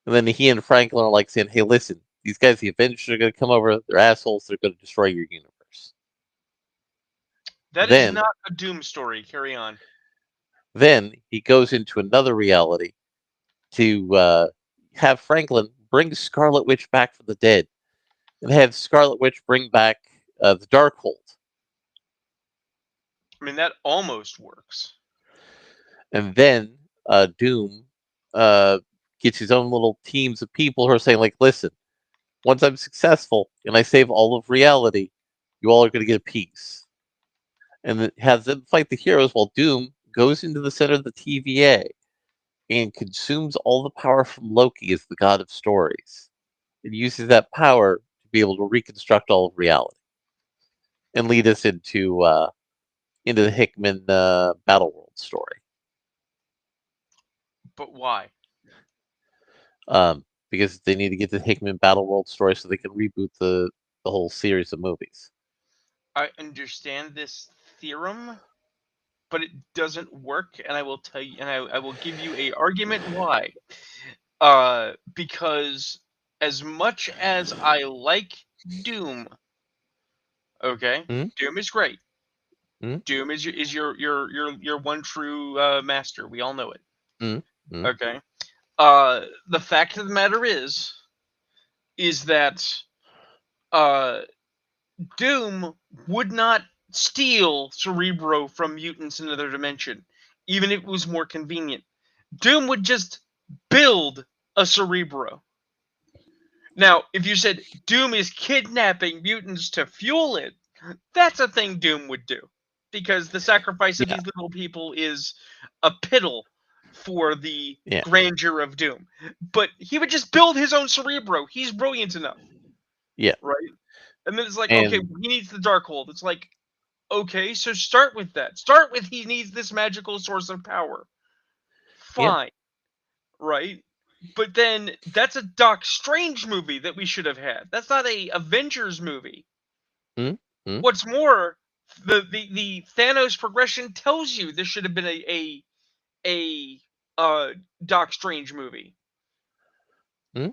Speaker 1: And then he and Franklin are like saying, hey, listen, these guys, the Avengers, are going to come over. They're assholes. They're going to destroy your universe.
Speaker 2: That is not a Doom story. Carry on.
Speaker 1: Then he goes into another reality to have Franklin bring Scarlet Witch back from the dead and have Scarlet Witch bring back the Darkhold.
Speaker 2: I mean, that almost works.
Speaker 1: And then Doom gets his own little teams of people who are saying, like, listen, once I'm successful and I save all of reality, you all are going to get a piece. And it has them fight the heroes while Doom goes into the center of the TVA and consumes all the power from Loki as the god of stories. And uses that power to be able to reconstruct all of reality. And lead us into the Hickman Battleworld story.
Speaker 2: But why?
Speaker 1: Because they need to get the Hickman Battleworld story so they can reboot the whole series of movies.
Speaker 2: I understand this theorem, but it doesn't work, and I will tell you, and I will give you a argument why. Because as much as I like Doom, Doom is great. Doom is your one true master. We all know it. Okay. The fact of the matter is that Doom would not steal Cerebro from mutants in another dimension, even if it was more convenient. Doom would just build a Cerebro. Now, if you said Doom is kidnapping mutants to fuel it, that's a thing Doom would do. Because the sacrifice of these little people is a piddle for the grandeur of Doom. But he would just build his own Cerebro. He's brilliant enough.
Speaker 1: Yeah.
Speaker 2: Right? And then it's like, okay, he needs the Darkhold. It's like, okay, so start with that. Start with he needs this magical source of power. fine, right? But then that's a Doc Strange movie that we should have had. That's not a Avengers movie.
Speaker 1: Hmm? Hmm?
Speaker 2: What's more, the Thanos progression tells you this should have been a Doc Strange movie.
Speaker 1: Hmm?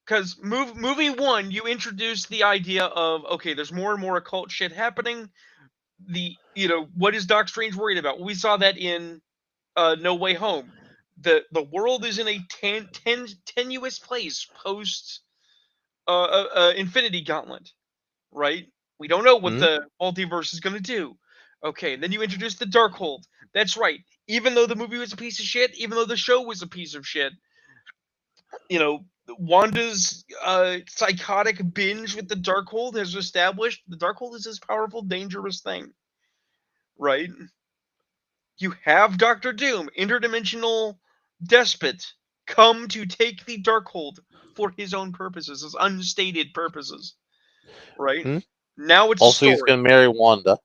Speaker 2: Because movie one, you introduce the idea of, okay, there's more and more occult shit happening. What is Doc Strange worried about? We saw that in No Way Home. The world is in a tenuous place post Infinity Gauntlet, right? We don't know what
Speaker 1: Hmm?
Speaker 2: the multiverse is going to do. Okay, then you introduce the Darkhold. That's right. Even though the movie was a piece of shit, even though the show was a piece of shit, Wanda's psychotic binge with the Darkhold has established the Darkhold is this powerful, dangerous thing, right? You have Doctor Doom, interdimensional despot, come to take the Darkhold for his own purposes, his unstated purposes, right?
Speaker 1: Hmm?
Speaker 2: Now it's a
Speaker 1: Also, he's
Speaker 2: story.
Speaker 1: going to marry Wanda.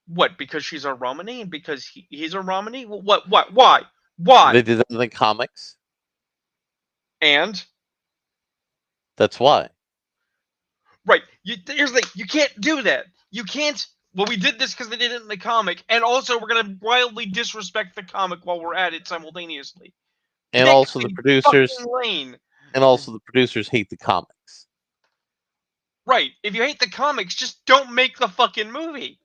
Speaker 2: What? Because she's a Romany, and because he's a Romany? What? Why? Why?
Speaker 1: They did that in the comics.
Speaker 2: And
Speaker 1: That's why.
Speaker 2: right, here's the thing: you can't do that. You can't. Well, we did this because they did it in the comic, and also we're gonna wildly disrespect the comic while we're at it simultaneously.
Speaker 1: And
Speaker 2: Pick
Speaker 1: also the
Speaker 2: a
Speaker 1: producers
Speaker 2: fucking lane.
Speaker 1: and also the producers hate the comics.
Speaker 2: Right. If you hate the comics, just don't make the fucking movie.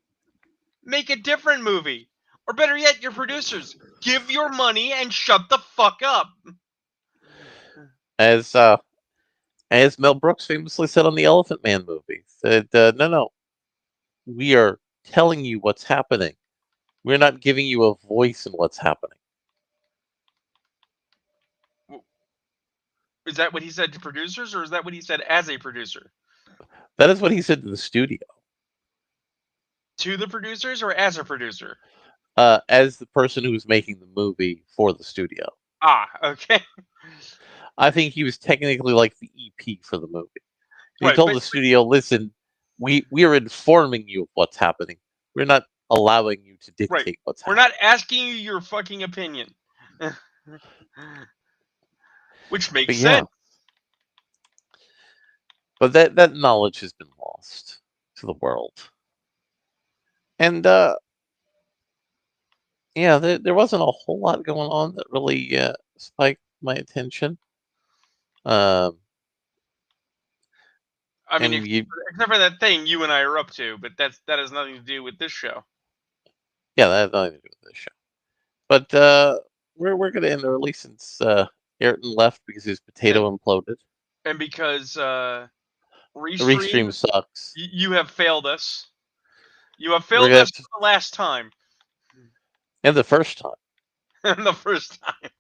Speaker 2: Make a different movie. Or better yet, your producers, give your money and shut the fuck up.
Speaker 1: As Mel Brooks famously said on the Elephant Man movie, said, no, we are telling you what's happening. We're not giving you a voice in what's happening.
Speaker 2: Is that what he said to producers, or is that what he said as a producer?
Speaker 1: That is what he said to the studio.
Speaker 2: To the producers or as a producer?
Speaker 1: As the person who was making the movie for the studio.
Speaker 2: Ah, okay.
Speaker 1: I think he was technically like the EP for the movie. He
Speaker 2: Right,
Speaker 1: told
Speaker 2: but
Speaker 1: the studio, listen, we are informing you of what's happening. We're not allowing you to
Speaker 2: right.
Speaker 1: dictate what's
Speaker 2: We're
Speaker 1: happening.
Speaker 2: not asking you your fucking opinion. Which makes
Speaker 1: But yeah.
Speaker 2: sense.
Speaker 1: But that knowledge has been lost to the world. And yeah, there wasn't a whole lot going on that really spiked my attention.
Speaker 2: I mean,
Speaker 1: And you,
Speaker 2: except for that thing you and I are up to, but that has nothing to do with this show.
Speaker 1: yeah, that has nothing to do with this show. But we're gonna end early since Ayrton left because his potato imploded.
Speaker 2: And because
Speaker 1: The
Speaker 2: Restream,
Speaker 1: restream sucks.
Speaker 2: you have failed us. You have
Speaker 1: We're
Speaker 2: failed
Speaker 1: gonna
Speaker 2: us for the last time.
Speaker 1: and the first time.
Speaker 2: The first time.